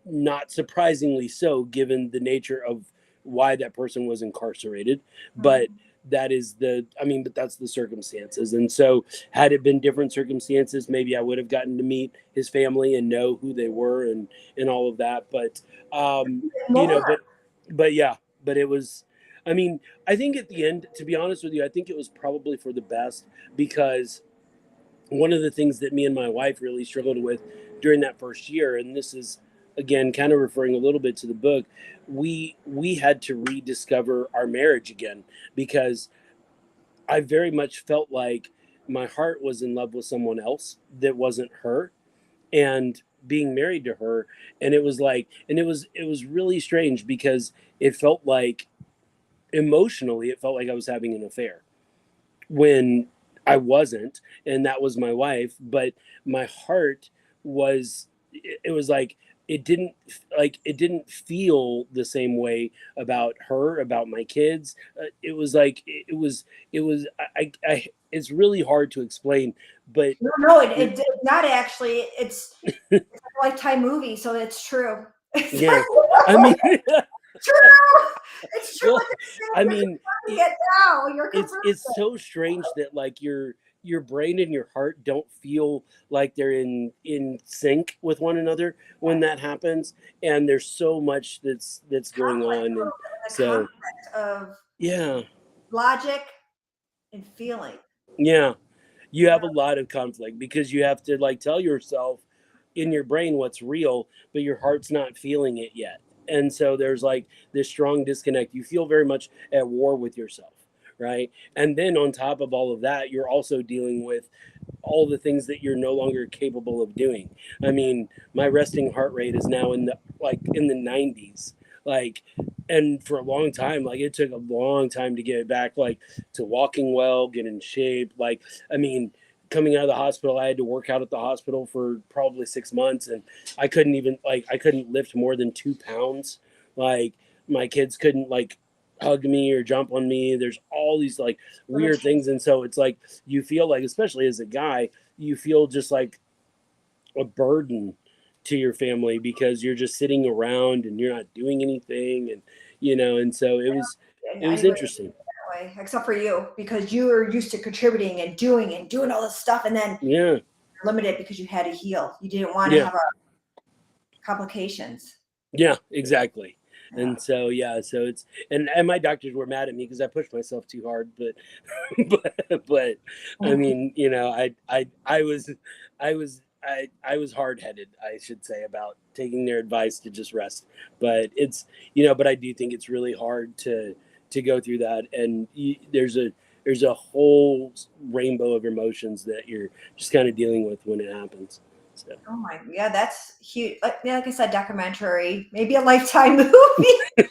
not surprisingly so, given the nature of why that person was incarcerated. But but that's the circumstances. And so, had it been different circumstances, maybe I would have gotten to meet his family and know who they were, and all of that. But you know, More. but yeah, but it was, I mean, I think at the end, to be honest with you, I think it was probably for the best, because one of the things that me and my wife really struggled with during that first year, and this is again kind of referring a little bit to the book, we had to rediscover our marriage again, because I very much felt like my heart was in love with someone else that wasn't her, and being married to her. And it was really strange, because it felt like, emotionally, it felt like I was having an affair when I wasn't, and that was my wife. But my heart was, it was like, it didn't feel the same way about her, about my kids. It was like it was it's really hard to explain, but No, no, it's not actually. It's a Lifetime movie, so it's true. It's yeah, like, I mean, true. It's true well, what they're saying. I You're mean, confirming it now. You're it's confirming it's it. so strange that, like, your brain and your heart don't feel like they're in sync with one another when Yes. that happens, and there's so much that's going Conflict, on. And a so conflict of yeah, logic and feeling. yeah, you Yeah. have a lot of conflict because you have to like tell yourself in your brain what's real, but your heart's not feeling it yet. And so there's like this strong disconnect. You feel very much at war with yourself, right? And then on top of all of that, you're also dealing with all the things that you're no longer capable of doing. I mean, my resting heart rate is now in the like in the 90s. Like, and for a long time, like it took a long time to get back like to walking well, get in shape. Like, I mean, coming out of the hospital, I had to work out at the hospital for probably 6 months, and I couldn't lift more than 2 pounds. Like, my kids couldn't like hug me or jump on me. There's all these like weird Limitation. things, and so it's like you feel like, especially as a guy, you feel just like a burden to your family because you're just sitting around and you're not doing anything, and and so And it was anybody interesting. that way, except for you, because you were used to contributing and doing all this stuff, and then Yeah, limited because you had to heal. You didn't want to yeah, have complications. yeah, exactly. Yeah. And so yeah, so it's and my doctors were mad at me because I pushed myself too hard, but but I mean, I was hard headed, I should say, about taking their advice to just rest. But it's but I do think it's really hard to go through that, and there's a whole rainbow of emotions that you're just kind of dealing with when it happens. So Oh my, yeah, that's huge. Like I said, documentary, maybe a Lifetime movie. the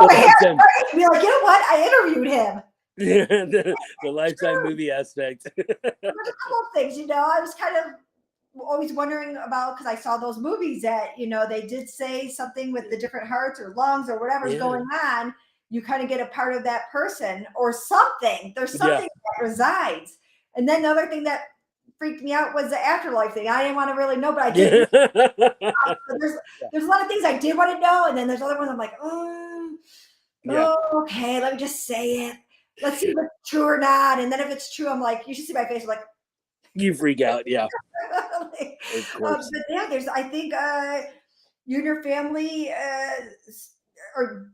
lifetime, Be like, you know what? I interviewed him. the lifetime True. movie aspect. There's a couple of things, I was kind of always wondering about because I saw those movies that they did say something with the different hearts or lungs or whatever's Yeah, going on. You kind of get a part of that person or something. There's yeah. something that resides. And then the other thing that freaked me out was the afterlife thing. I didn't want to really know, but I did. Yeah. There's a lot of things I did want to know, and then there's other ones I'm like, Yeah. okay, let me just say it. Let's see if it's true or not. And then if it's true, I'm like, you should see my face. I'm like, You freak out. Yeah, like, of course. but yeah, there's I think you and your family are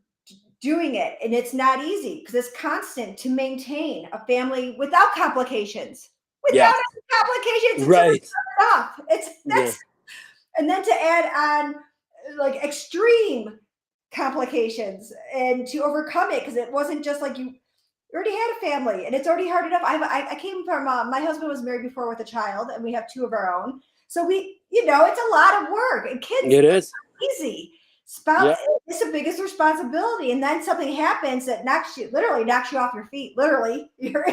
doing it, and it's not easy because it's constant to maintain a family without complications. Yeah. Without any complications, it's just Right. enough. It's Yeah. that's and then to add on like extreme complications and to overcome it because it wasn't just like you already had a family and it's already hard enough. I came from my husband was married before with a child and we have two of our own. So it's a lot of work and kids It is. easy. Spouse Yeah. it's the biggest responsibility. And then something happens that literally knocks you off your feet. Literally, you're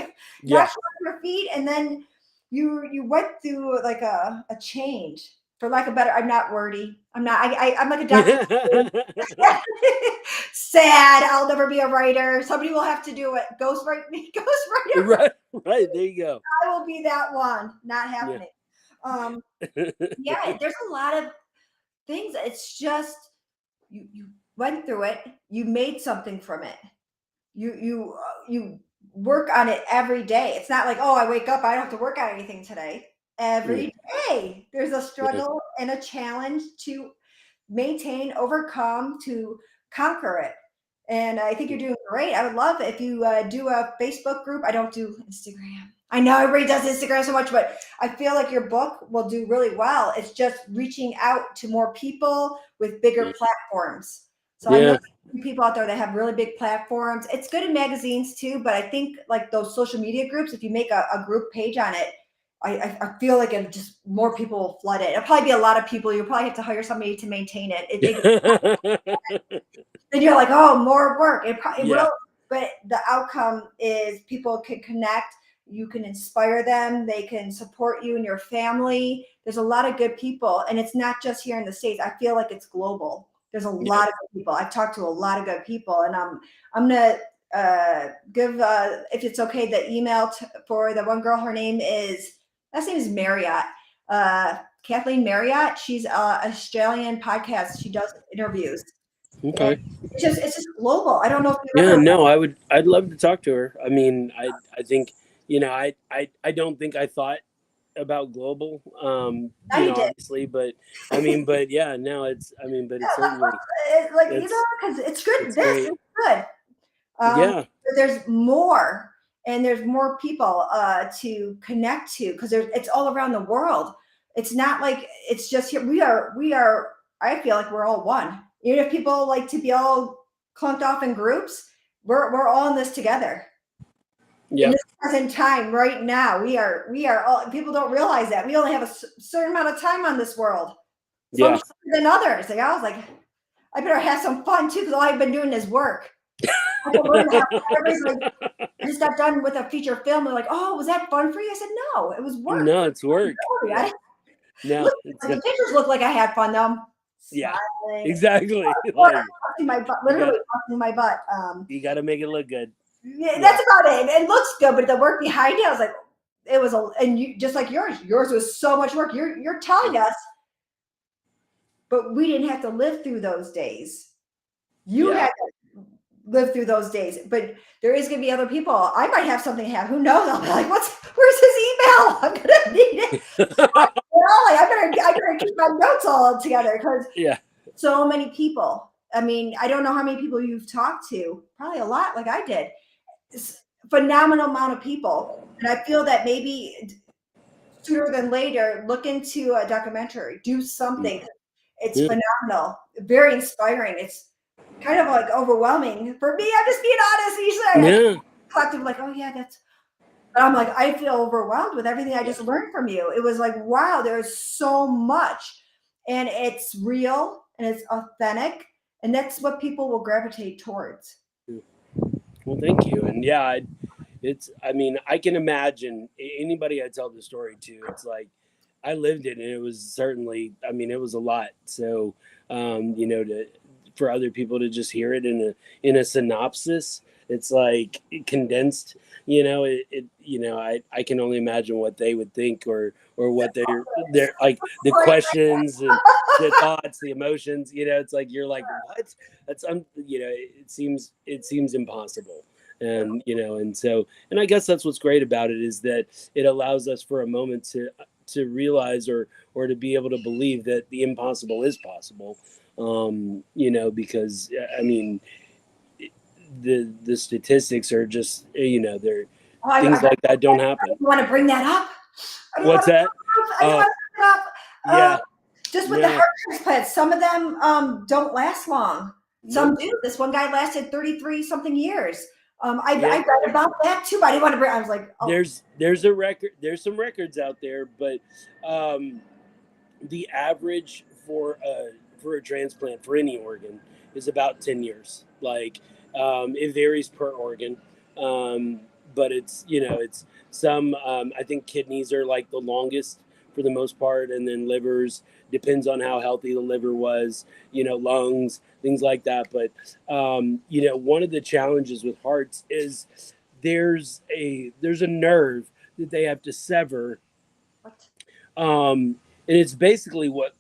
Yeah. knocks you off your feet, and then you went through like a change. For lack of better, I'm not wordy. I'm not. I'm like a doctor. Sad. I'll never be a writer. Somebody will have to do it. Ghostwrite me. Ghostwriter. Right. Right. There you go. I will be that one. Not Yeah. happening. Um, yeah, there's a lot of things. It's just you went through it. You made something from it. You work on it every day. It's not like, oh, I wake up, I don't have to work on anything today. Mm, Every day there's a yeah. struggle and a challenge to maintain, overcome, to conquer it. And I think you're doing great. I would love if you do a Facebook group. I don't do Instagram. I know everybody does Instagram so much, but I feel like your book will do really well. It's just reaching out to more people with bigger platforms. So I know Yeah. people out there that have really big platforms. It's good in magazines too, but I think like those social media groups, if you make a group page on it, I feel like it just more people will flood it. It'll probably be a lot of people. You'll probably have to hire somebody to maintain it. Then you're like, oh, more work. It Yeah. will, but the outcome is people can connect. You can inspire them. They can support you and your family. There's a lot of good people, and it's not just here in the States. I feel like it's global. There's a Yeah. lot of good people. I've talked to a lot of good people, and I'm gonna give if it's okay the email for the one girl. Her name is last name is Marriott. Kathleen Marriott. She's an Australian podcast. She does interviews. And Okay. it's just global. I don't know if you've Yeah. ever No, I'd love to talk to her. I mean, I think I don't think I thought about global, Now you did. obviously, but I mean, but yeah, no, but it's certainly, Like, it's because it's good. it's This great. is good. Yeah, But there's more, and there's more people to connect to because it's all around the world. It's not like it's just here. We are. I feel like we're all one. Even if people like to be all clunked off in groups, we're all in this together. In yep, this present time, right now, we are all. People don't realize that we only have a certain amount of time on this world. Some yeah. shorter than others. Like I was like, I better have some fun too because all I've been doing is work. I can learn to have fun. Everybody's like, I just got done with a feature film. They're like, "Oh, was that fun for you?" I said, "No, it was work." No, it's work. Yeah, no, Look, it's like, the pictures look like I had fun though. I'm yeah, smiling, exactly. or Like busting my butt, you got literally busting my butt. you got to make it look good. Yeah, Yeah, that's about it. It looks good, but the work behind it, I was like, it was a, and you just like yours was so much work. You're telling us, but we didn't have to live through those days. You yeah, had live through those days. But there is going to be other people. I might have something to have. Who knows? I'll be like, where's his email? I'm going to need it. Well, like, I better keep my notes all together because yeah, so many people. I mean, I don't know how many people you've talked to. Probably a lot, like I did. It's a phenomenal amount of people. And I feel that maybe sooner than later, look into a documentary, do something. It's yeah, phenomenal, very inspiring. It's kind of like overwhelming for me. I'm just being honest. Usually, I yeah, collective like, oh yeah, that's. But I'm like, I feel overwhelmed with everything I yeah. just learned from you. It was like, wow, there's so much, and it's real and it's authentic, and that's what people will gravitate towards. Well, thank you. And yeah, I mean, I can imagine anybody I tell the story to. It's like I lived it, and it was certainly. I mean, it was a lot. So, to for other people to just hear it in a synopsis, it's like condensed. I can only imagine what they would think, or what they're like, the questions and the thoughts, the emotions. It's like you're like, what? That's it seems impossible. And I guess that's what's great about it, is that it allows us for a moment to realize, or to be able to believe that the impossible is possible. Because I mean, the statistics are just, they're Oh, I things like that don't happen. didn't want to bring that up. I didn't want What's to. that? I didn't Oh, want to bring it up. yeah, Just with the no, heart transplants, some of them don't last long. Some nope, do. This one guy lasted 33 something years. I yeah. read about that too, but I didn't want to bring. I was like, oh, There's some records out there, but um, the average for a transplant for any organ is about 10 years. Like, it varies per organ, um, but it's some. I think kidneys are like the longest for the most part, and then livers depends on how healthy the liver was. Lungs, things like that. But one of the challenges with hearts is there's a nerve that they have to sever, what? and it's basically what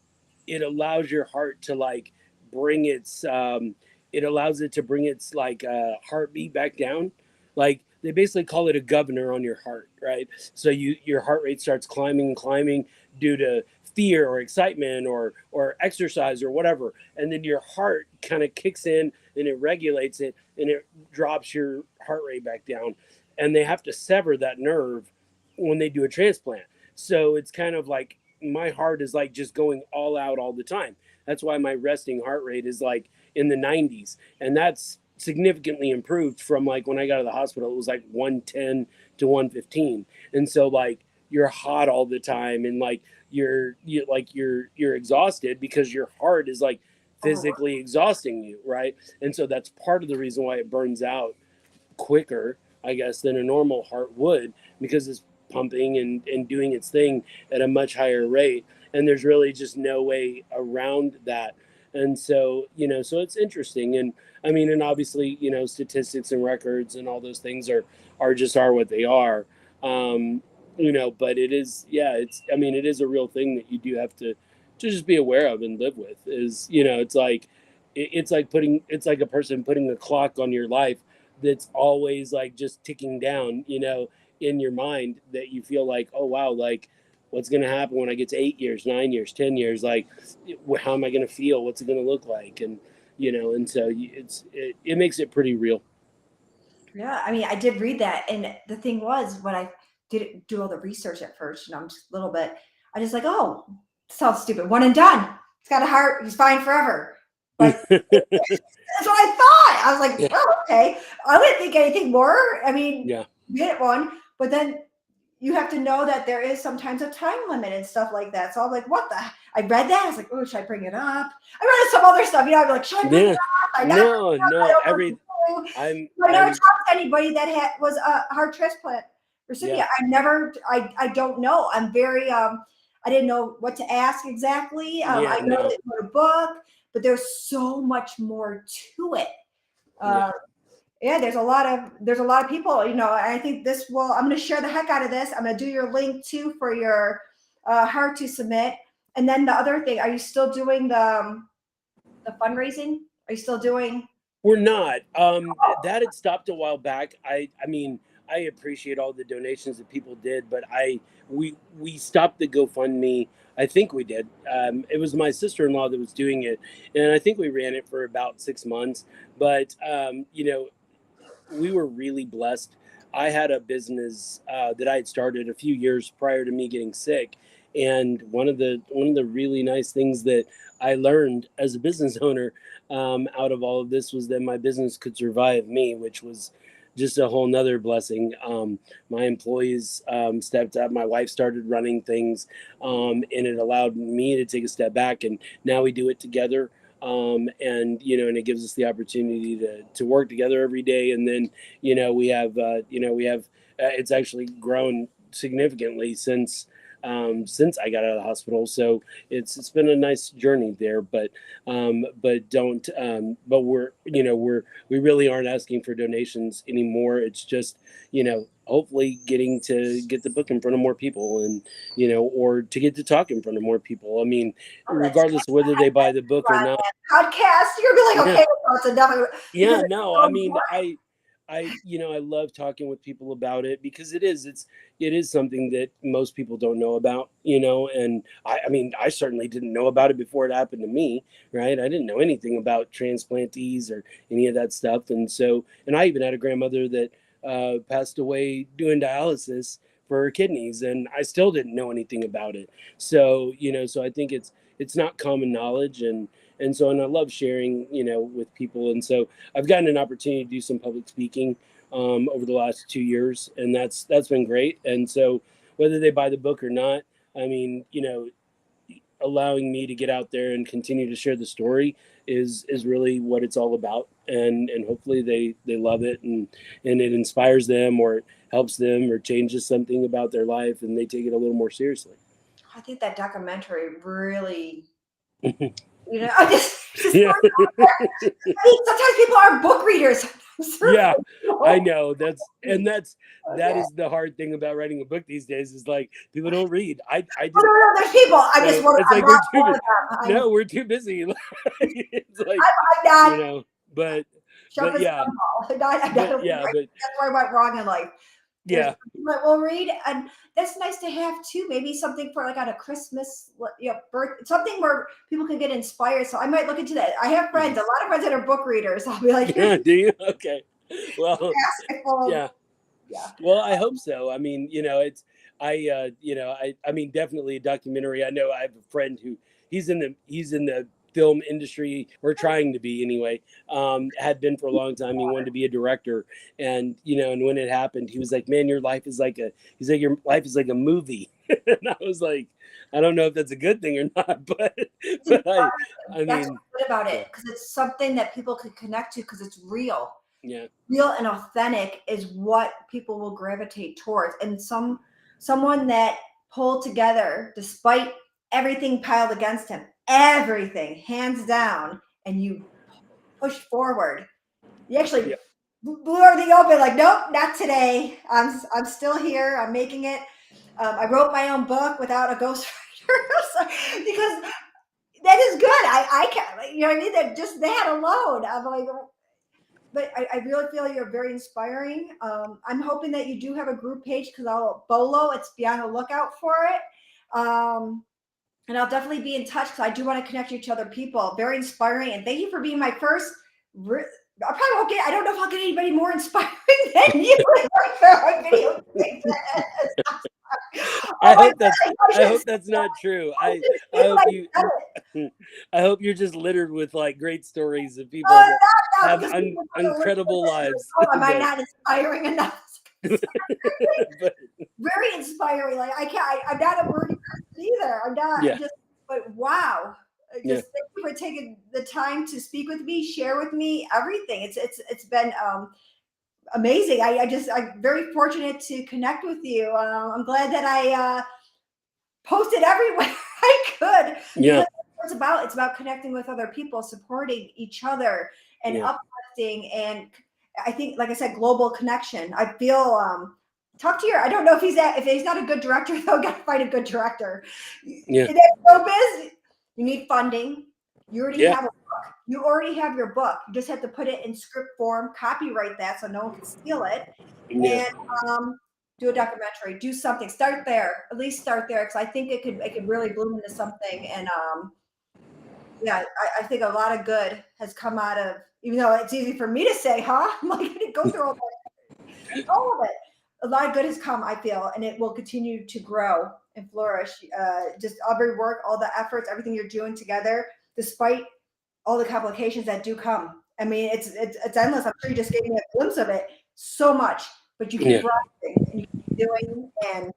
it allows your heart to like bring its it allows it to bring its like heartbeat back down. Like, they basically call it a governor on your heart, right? So your heart rate starts climbing and climbing due to fear or excitement or exercise or whatever, and then your heart kind of kicks in and it regulates it, and it drops your heart rate back down. And they have to sever that nerve when they do a transplant. So it's kind of like my heart is like just going all out all the time. That's why my resting heart rate is like in the 90s. And that's significantly improved from like when I got to the hospital. It was like 110 to 115. And so, like, you're hot all the time, and like you're exhausted because your heart is like Overworked. physically exhausting you, right? And so that's part of the reason why it burns out quicker, I guess, than a normal heart would, because it's pumping and doing its thing at a much higher rate. And there's really just no way around that. And so, so it's interesting. And I mean, and obviously, statistics and records and all those things are what they are. But it is, yeah, I mean, it is a real thing that you do have to just be aware of and live with. Is, it's like, it's like a person putting a clock on your life that's always like just ticking down. in your mind that you feel like, oh wow, like what's going to happen when I get to 8 years, 9 years, 10 years? Like, how am I going to feel? What's it going to look like? And and so it makes it pretty real. Yeah, I mean, I did read that, and the thing was, when I did do all the research at first, I'm just a little bit, I just like, oh, sounds stupid. One and done. He's got a heart. He's fine forever. Like that's what I thought. I was like, Yeah, oh, okay. I wouldn't think anything more. I mean, yeah, get one, but then you have to know that there is sometimes a time limit and stuff like that. So I'm like, what the? I read that. I was like, oh, should I bring it up? I read some other stuff. I'd be like, should I bring it yeah. up? I not bring No, it up. I no. don't know what to do. I never I'm, talked to anybody that was a heart transplant yeah, recipient. I don't know. I'm very, I didn't know what to ask exactly. yeah, I know no, that you wrote a book, but there's so much more to it. yeah. Uh, yeah, there's a lot of people, I think this will, I'm going to share the heck out of this. I'm going to do your link too for your heart to submit. And then the other thing, are you still doing the fundraising? Are you still doing? We're not. That had stopped a while back. I mean, I appreciate all the donations that people did, but we stopped the GoFundMe. I think we did. It was my sister-in-law that was doing it, and I think we ran it for about 6 months. But we were really blessed. I had a business that I had started a few years prior to me getting sick, and one of the really nice things that I learned as a business owner out of all of this was that my business could survive me, which was just a whole nother blessing. My employees stepped up. My wife started running things, and it allowed me to take a step back. And now we do it together. And it gives us the opportunity to work together every day. And then we have it's actually grown significantly since I got out of the hospital. So it's been a nice journey there. But we really aren't asking for donations anymore. It's just hopefully getting to get the book in front of more people, and or to get to talk in front of more people. I mean, Oh, that's regardless of whether they buy the book or on not. that podcast. You're gonna be like, Yeah, okay, well, it's enough. Because yeah, it's no, so I mean, important. I love talking with people about it because it is something that most people don't know about, and I mean, I certainly didn't know about it before it happened to me, right? I didn't know anything about transplantees or any of that stuff. And I even had a grandmother that passed away doing dialysis for her kidneys, and I still didn't know anything about it. So I think it's not common knowledge, and I love sharing, with people. And so I've gotten an opportunity to do some public speaking over the last 2 years, and that's been great. And so whether they buy the book or not, I mean, allowing me to get out there and continue to share the story is really what it's all about. And hopefully they love it, and it inspires them, or it helps them, or changes something about their life, and they take it a little more seriously. I think that documentary really, I just Yeah. I mean, sometimes people are book readers. Yeah, I Oh, know. That okay. is the hard thing about writing a book these days, is like people don't read. I Oh, no, didn't. no, there's people. I just So want. it's I'm like we're not too one busy. of them. No, we're too busy. It's like, I'm not you know, but sharp as a yeah, gumball. I but don't. yeah, but That's where I went wrong in life. There's yeah, people that will read, and that's nice to have too. Maybe something for like on a Christmas, birth, something where people can get inspired. So I might look into that. I have friends, a mhm. lot of friends that are book readers. I'll be like, here's Yeah. a Do you? Okay. Well, basket full of, yeah. yeah. Well, I hope so. I mean, it's I mean, definitely a documentary. I know I have a friend who he's in the film industry, or trying to be anyway. Had been for a long time. He wanted to be a director, and when it happened, he was like, "Man, your life is like a." He's like, "Your life is like a movie," and I was like, "I don't know if that's a good thing or not," but It's but I That's mean, what's good about it yeah, because it's something that people can connect to because it's real. yeah, Real and authentic is what people will gravitate towards. And someone that pulled together despite everything piled against him, everything hands down, and you push forward. You actually yeah, blew everything open. Like, nope, not today. I'm still here. I'm making it. I wrote my own book without a ghostwriter because that is good. I can't, you know what I mean? That just that alone, I'm like, but I really feel you're very inspiring. I'm hoping that you do have a group page because I'll Bolo. It's be on the lookout for it. And I'll definitely be in touch because I do want to connect you to other people. Very inspiring, and thank you for being my first. I probably won't get. I don't know if I'll get anybody more inspiring than you on video. I Oh my hope god! that's I I should hope that's not true. I I should I say hope what you I said it. I hope you're just littered with like great stories of people Oh, that not now have because people are going to listen to incredible this and lives. go, "Oh, am I But not inspiring enough?" but Very inspiring. Like I can't. I'm not a wordy person either. I'm not. yeah, I'm just. But wow. yeah, Just thank you for taking the time to speak with me, share with me everything. It's been amazing. I'm very fortunate to connect with you. I'm glad that I posted everywhere I could yeah, because it's about. It's about connecting with other people, supporting each other, and yeah, uplifting. And I think, like I said, global connection. I feel. Talk to your. I don't know if he's not a good director, though. Got to find a good director. yeah, In that showbiz, you need funding. You already yeah, have you already have your book. You just have to put it in script form, copyright that so no one can steal it, yeah, and do a documentary. Do something. Start there. At least start there because I think it could really bloom into something. And yeah, I think a lot of good has come out of. Even though it's easy for me to say, huh? I'm like, I didn't go through all of it. A lot of good has come, I feel, and it will continue to grow and flourish. Just every work, all the efforts, everything you're doing together, despite all the complications that do come. I mean, it's endless. I'm sure you just gave me a glimpse of it. So much, but you keep yeah. rising and you keep doing. And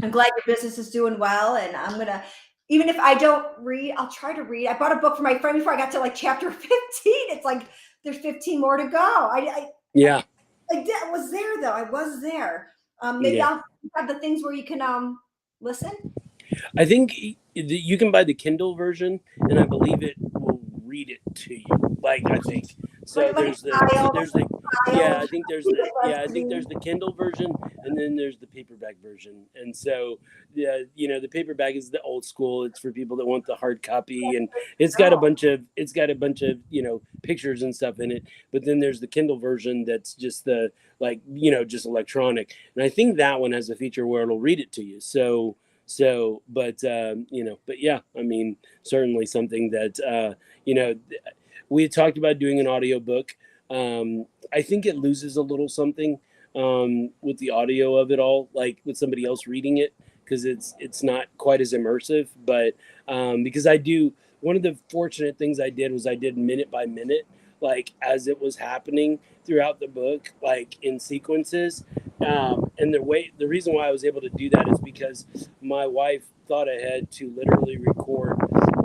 I'm glad your business is doing well. And I'm gonna, even if I don't read, I'll try to read. I bought a book for my friend before I got to like chapter 15. It's like there's 15 more to go. Yeah, I was there though. I was there. Maybe yeah. I'll have the things where you can listen. I think you can buy the Kindle version, and I believe it will read it to you. Like I think so. Like There's the Kyle, there's the Kyle. yeah. I think there's the yeah. I think there's the Kindle version, and then there's the paperback version. And so the paperback is the old school. It's for people that want the hard copy, and it's got a bunch of pictures and stuff in it. But then there's the Kindle version that's just the just electronic. And I think that one has a feature where it'll read it to you. But yeah, I mean, certainly something that we had talked about doing an audiobook. I think it loses a little something with the audio of it all, like with somebody else reading it, because it's not quite as immersive. But because I do, one of the fortunate things I did was I did minute by minute, like as it was happening throughout the book, like in sequences. And the reason why I was able to do that is because my wife thought ahead to literally record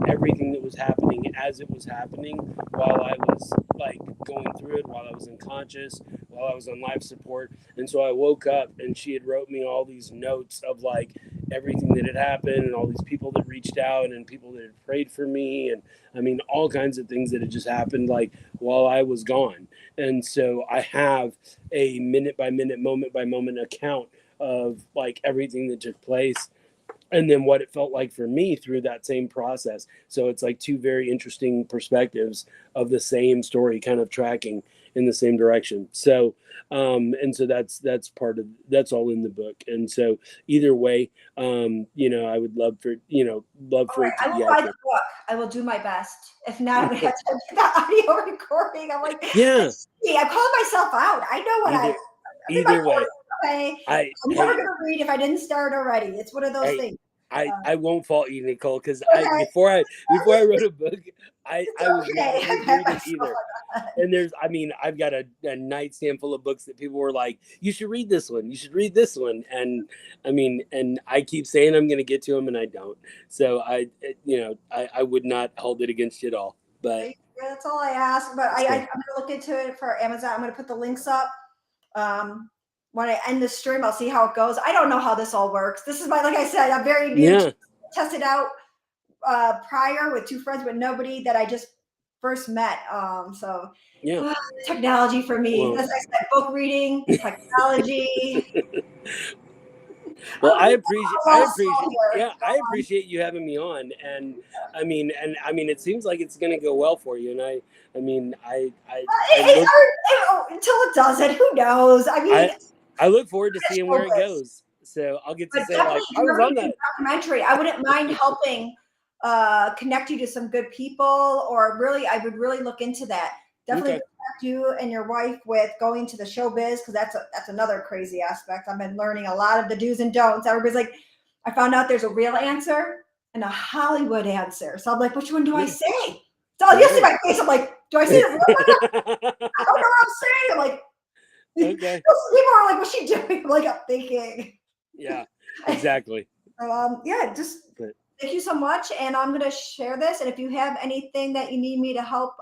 everything that was happening as it was happening while I was like going through it, while I was unconscious, while I was on life support. And so I woke up and she had wrote me all these notes of like everything that had happened and all these people that reached out and people that had prayed for me, and I mean all kinds of things that had just happened like while I was gone. And so I have a minute by minute, moment by moment account of like everything that took place and then what it felt like for me through that same process. So it's like two very interesting perspectives of the same story kind of tracking in the same direction. So and so that's all in the book. And so either way, I would love All for right, it to I will be out buy the there. book. I will do my best. If not, I'm gonna have to do the audio recording. I'm like, Yeah, I'm calling myself out. I know what either I'm in my either way. 40s. Okay, I I'm never hey gonna read if I didn't start already. It's one of those hey things. I won't fault you, Nicole, because I Okay, before I wrote a book, it's I was not a okay. big I've had reader myself either. on that. And there's, I mean, I've got a nightstand full of books that people were like, you should read this one, you should read this one. And I mean, and I keep saying I'm going to get to them and I don't. So I would not hold it against you at all. But Yeah, that's all I ask. But I'm so gonna look into it for Amazon. I'm gonna put the links up. Um, when I end the stream, I'll see how it goes. I don't know how this all works. This is like I said, I'm very new to yeah, test it out prior with two friends, but nobody that I just first met. So yeah. technology for me, Well, as I said, book reading, technology. Well, We have a lot of soul here. yeah, I appreciate you having me on. And I mean, it seems like it's going to go well for you. And I mean, I look, Until it doesn't, who knows? I mean, I, I look forward to it's seeing where it showbiz. goes. So I'll get to But say definitely, like, I was whoever on you do that. documentary, I wouldn't mind helping connect you to some good people, or really, I would really look into that. Definitely Okay. connect you and your wife with going to the showbiz, because that's another crazy aspect. I've been learning a lot of the do's and don'ts. Everybody's like, I found out there's a real answer and a Hollywood answer. So I'm like, which one do I Yeah. say? So you see Right. my face. I'm like, do I say the real one? I don't know what I'm saying. I'm like, Okay. people are like, what's she doing? I'm like, I'm thinking. Yeah, exactly. Yeah, just But thank you so much. And I'm going to share this. And if you have anything that you need me to help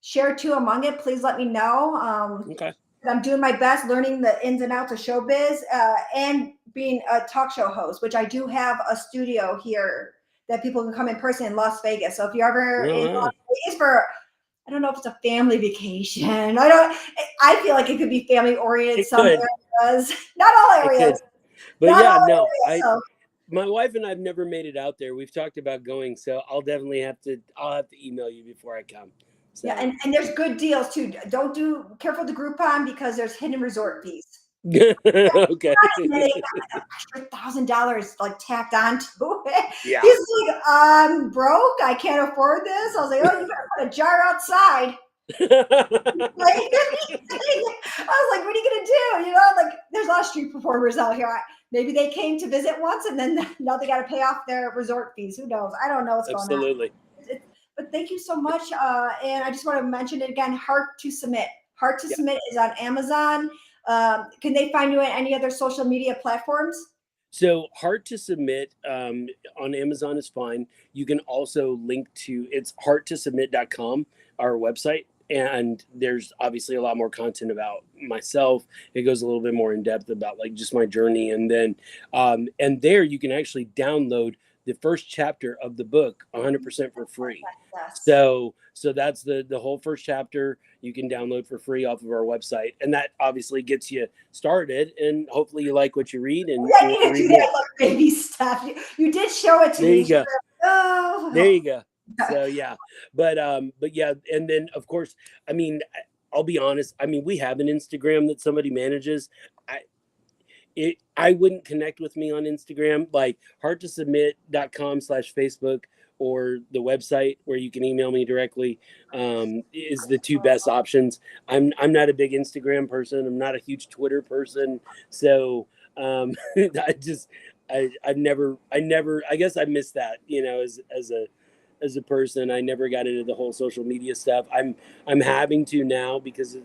share too among it, please let me know. okay. I'm doing my best learning the ins and outs of showbiz and being a talk show host, which I do have a studio here that people can come in person in Las Vegas. So if you're ever in Well, Las Vegas for, I don't know if it's a family vacation. I feel like it could be family oriented, it some could. areas, not all It areas, could. But not yeah, all no, areas. So my wife and I've never made it out there. We've talked about going, so I'll have to email you before I come. yeah, So and there's good deals too. Don't do careful with the Groupon because there's hidden resort fees. okay. And then they got like $1,000 like tacked onto it. Yeah. He's like, I'm broke. I can't afford this. I was like, oh, you better put a jar outside. Like, I was like, what are you gonna do? You know, like there's a lot of street performers out here. Maybe they came to visit once and then now they got to pay off their resort fees. Who knows? I don't know what's going on. Absolutely. But thank you so much. And I just want to mention it again. Heart to Submit. Heart to Yeah. Submit is on Amazon. Can they find you on any other social media platforms? So hard to submit on Amazon is fine. You can also link to it's hearttosubmit.com, our website. And there's obviously a lot more content about myself. It goes a little bit more in depth about like just my journey. And then, and there you can actually download the first chapter of the book 100% for free. Yes. So that's the whole first chapter you can download for free off of our website, and that obviously gets you started. And hopefully you like what you read and Yeah, you want you to need to read do that more. like baby stuff. You did show it to There me. you go. There Oh, you go. So yeah, but yeah, and then of course, I mean, I'll be honest. I mean, we have an Instagram that somebody manages. I I wouldn't connect with me on Instagram, like hardtosubmit.com/Facebook or the website where you can email me directly is the two best options. I'm not a big Instagram person. I'm not a huge Twitter person. So I just I guess I missed that, you know, as a person. I never got into the whole social media stuff. I'm having to now because of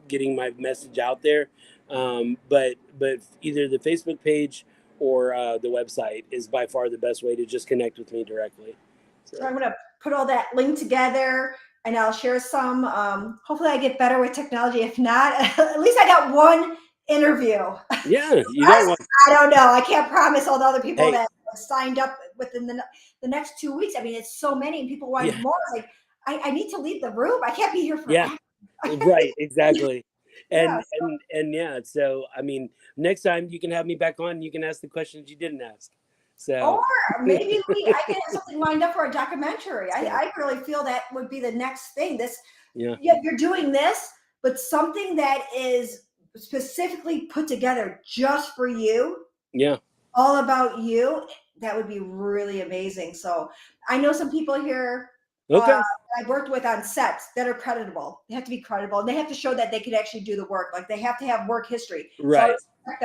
getting my message out there. But either the Facebook page or the website is by far the best way to just connect with me directly. So so I'm gonna put all that link together and I'll share some. Hopefully I get better with technology. If not, at least I got one interview. yeah, you got one. I don't know. I can't promise all the other people Hey, that signed up within the next 2 weeks. I mean, it's so many and people want yeah, more. It's like, I need to leave the room. I can't be here yeah, forever. right, exactly. Yeah. And yeah, so I mean, next time you can have me back on. You can ask the questions you didn't ask. Or So maybe I can have something lined up for a documentary. so I really feel that would be the next thing. This, yeah, yeah, you're doing this, but something that is specifically put together just for you, yeah, all about you, that would be really amazing. So I know some people here okay, I've worked with on sets that are creditable. They have to be credible and they have to show that they could actually do the work. Like they have to have work history. So I right, always check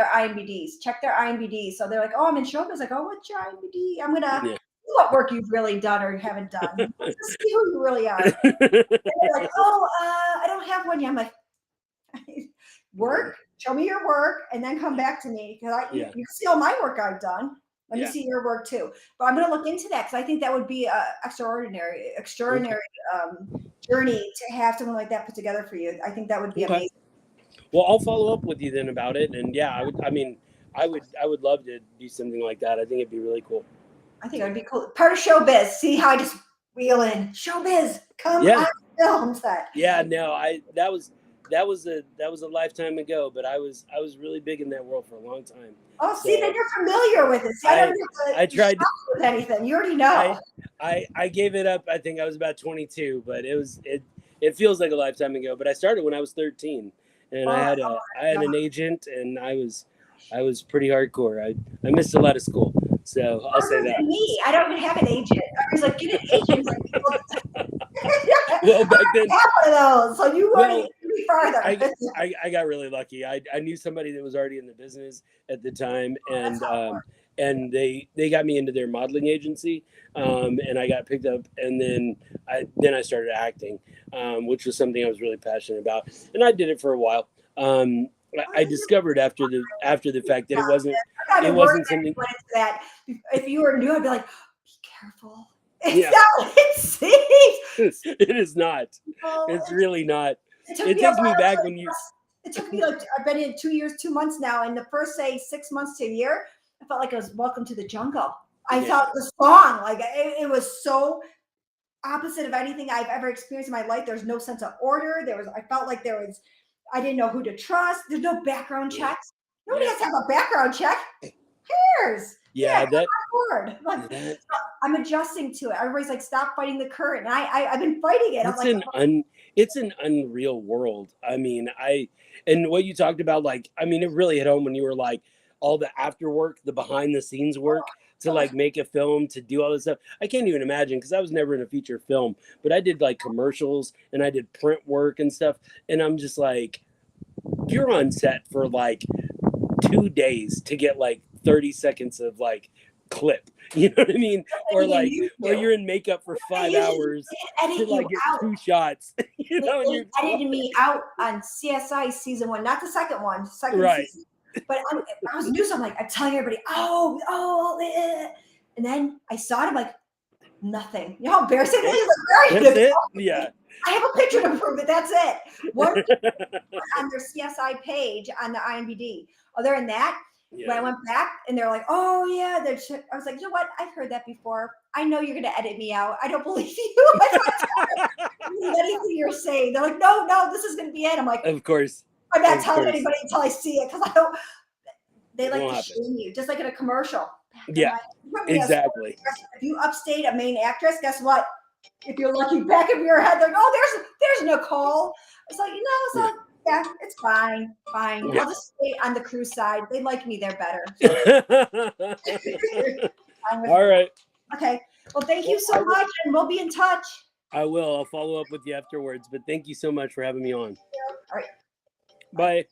their IMBDs. So they're like, oh, I'm in showbiz. Like, oh, what's your IMBD? I'm gonna yeah. see what work you've really done or haven't done. Let's just see who you really are. And they're like, oh, I don't have one yet. I'm like, work, show me your work, and then come back to me because you Yeah, can see all my work I've done. Let me yeah, see your work too. But I'm going to look into that because I think that would be a okay, extraordinary journey to have something like that put together for you. I think that would be okay. amazing. Well, I'll follow up with you then about it. And yeah, I would. I mean, I would love to do something like that. I think it'd be really cool. I think So, it'd be cool. Part of showbiz. See how I just wheel in showbiz. Come yeah, on film set. yeah. No, I that was that was a lifetime ago, but I was really big in that world for a long time. Oh, see, then So you're familiar with it. See, I don't I have I to tried shock you with anything. You already know. I I gave it up. I think I was about 22, but it feels like a lifetime ago. But I started when I was 13, and Oh, I had God. an agent, and I was pretty hardcore. I missed a lot of school, so I'll say Harder that. than me. I don't even have an agent. Everybody's like, get an agent. Like, well, Well, I back then, don't have one of those. So you already well, me farther. I got really lucky. I knew somebody that was already in the business at the time, That's how it and they got me into their modeling agency, and I got picked up, and then I started acting, which was something I was really passionate about, and I did it for a while. I discovered after the fact that I'm not it even worried wasn't that you something. went into that. If you were new, I'd be like, be careful. It's Yeah, not what it seems. it is not. People, It's really not. it took It me a takes me while. back when you. It took me like I've been in 2 years, 2 months now, and the first say 6 months to a year, I felt like it was Welcome to the Jungle. I Yeah. felt the song like it was so opposite of anything I've ever experienced in my life. There's no sense of order. I felt like I didn't know who to trust. There's no background Yeah. checks. Nobody Yeah. has to have a background check. Cares? Yeah, Yeah. come on board. Like, That so I'm adjusting to it. Everybody's like, stop fighting the current. And I've been fighting it. I'm it's like, an unreal world. I mean, and what you talked about, like, I mean, it really hit home when you were like all the after work, the behind the scenes work to oh, like make a film, to do all this stuff. I can't even imagine, because I was never in a feature film, but I did like commercials and I did print work and stuff. And I'm just like, you're on set for like 2 days to get like 30 seconds of like clip. You know what I mean? Or they like, use or you. you're in makeup for They 5 hours to edit you like get out. 2 shots. You know, and They you're edited me out on CSI season 1, not the second one, second right. season. But I was new, so I'm like, I'm telling everybody, and then I saw it. I'm like, nothing. You know how embarrassing it is? Like, That's it. Yeah. I have a picture to prove it. That's it. One on their CSI page on the IMDb. Other than that, when I Yeah. went back and they're like, "Oh yeah," I was like, "You know what? I've heard that before. I know you're going to edit me out. I don't believe you. I don't believe anything you're saying." They're like, "No, no, this is going to be it." I'm like, Of course. "I'm not Of telling course. anybody until I see it because I don't." They It like won't to happen. shame you, just like in a commercial. Yeah. Exactly. If you upstate a main actress, guess what? If you're lucky, back of your head, like, oh, there's Nicole. It's like, Yeah. so yeah, it's fine, fine. Yeah. I'll just stay on the crew side. They like me there better. So fine with All me. right. Okay. Well, thank you Well, so much, and we'll be in touch. I will. I'll follow up with you afterwards. But thank you so much for having me on. All right. Bye.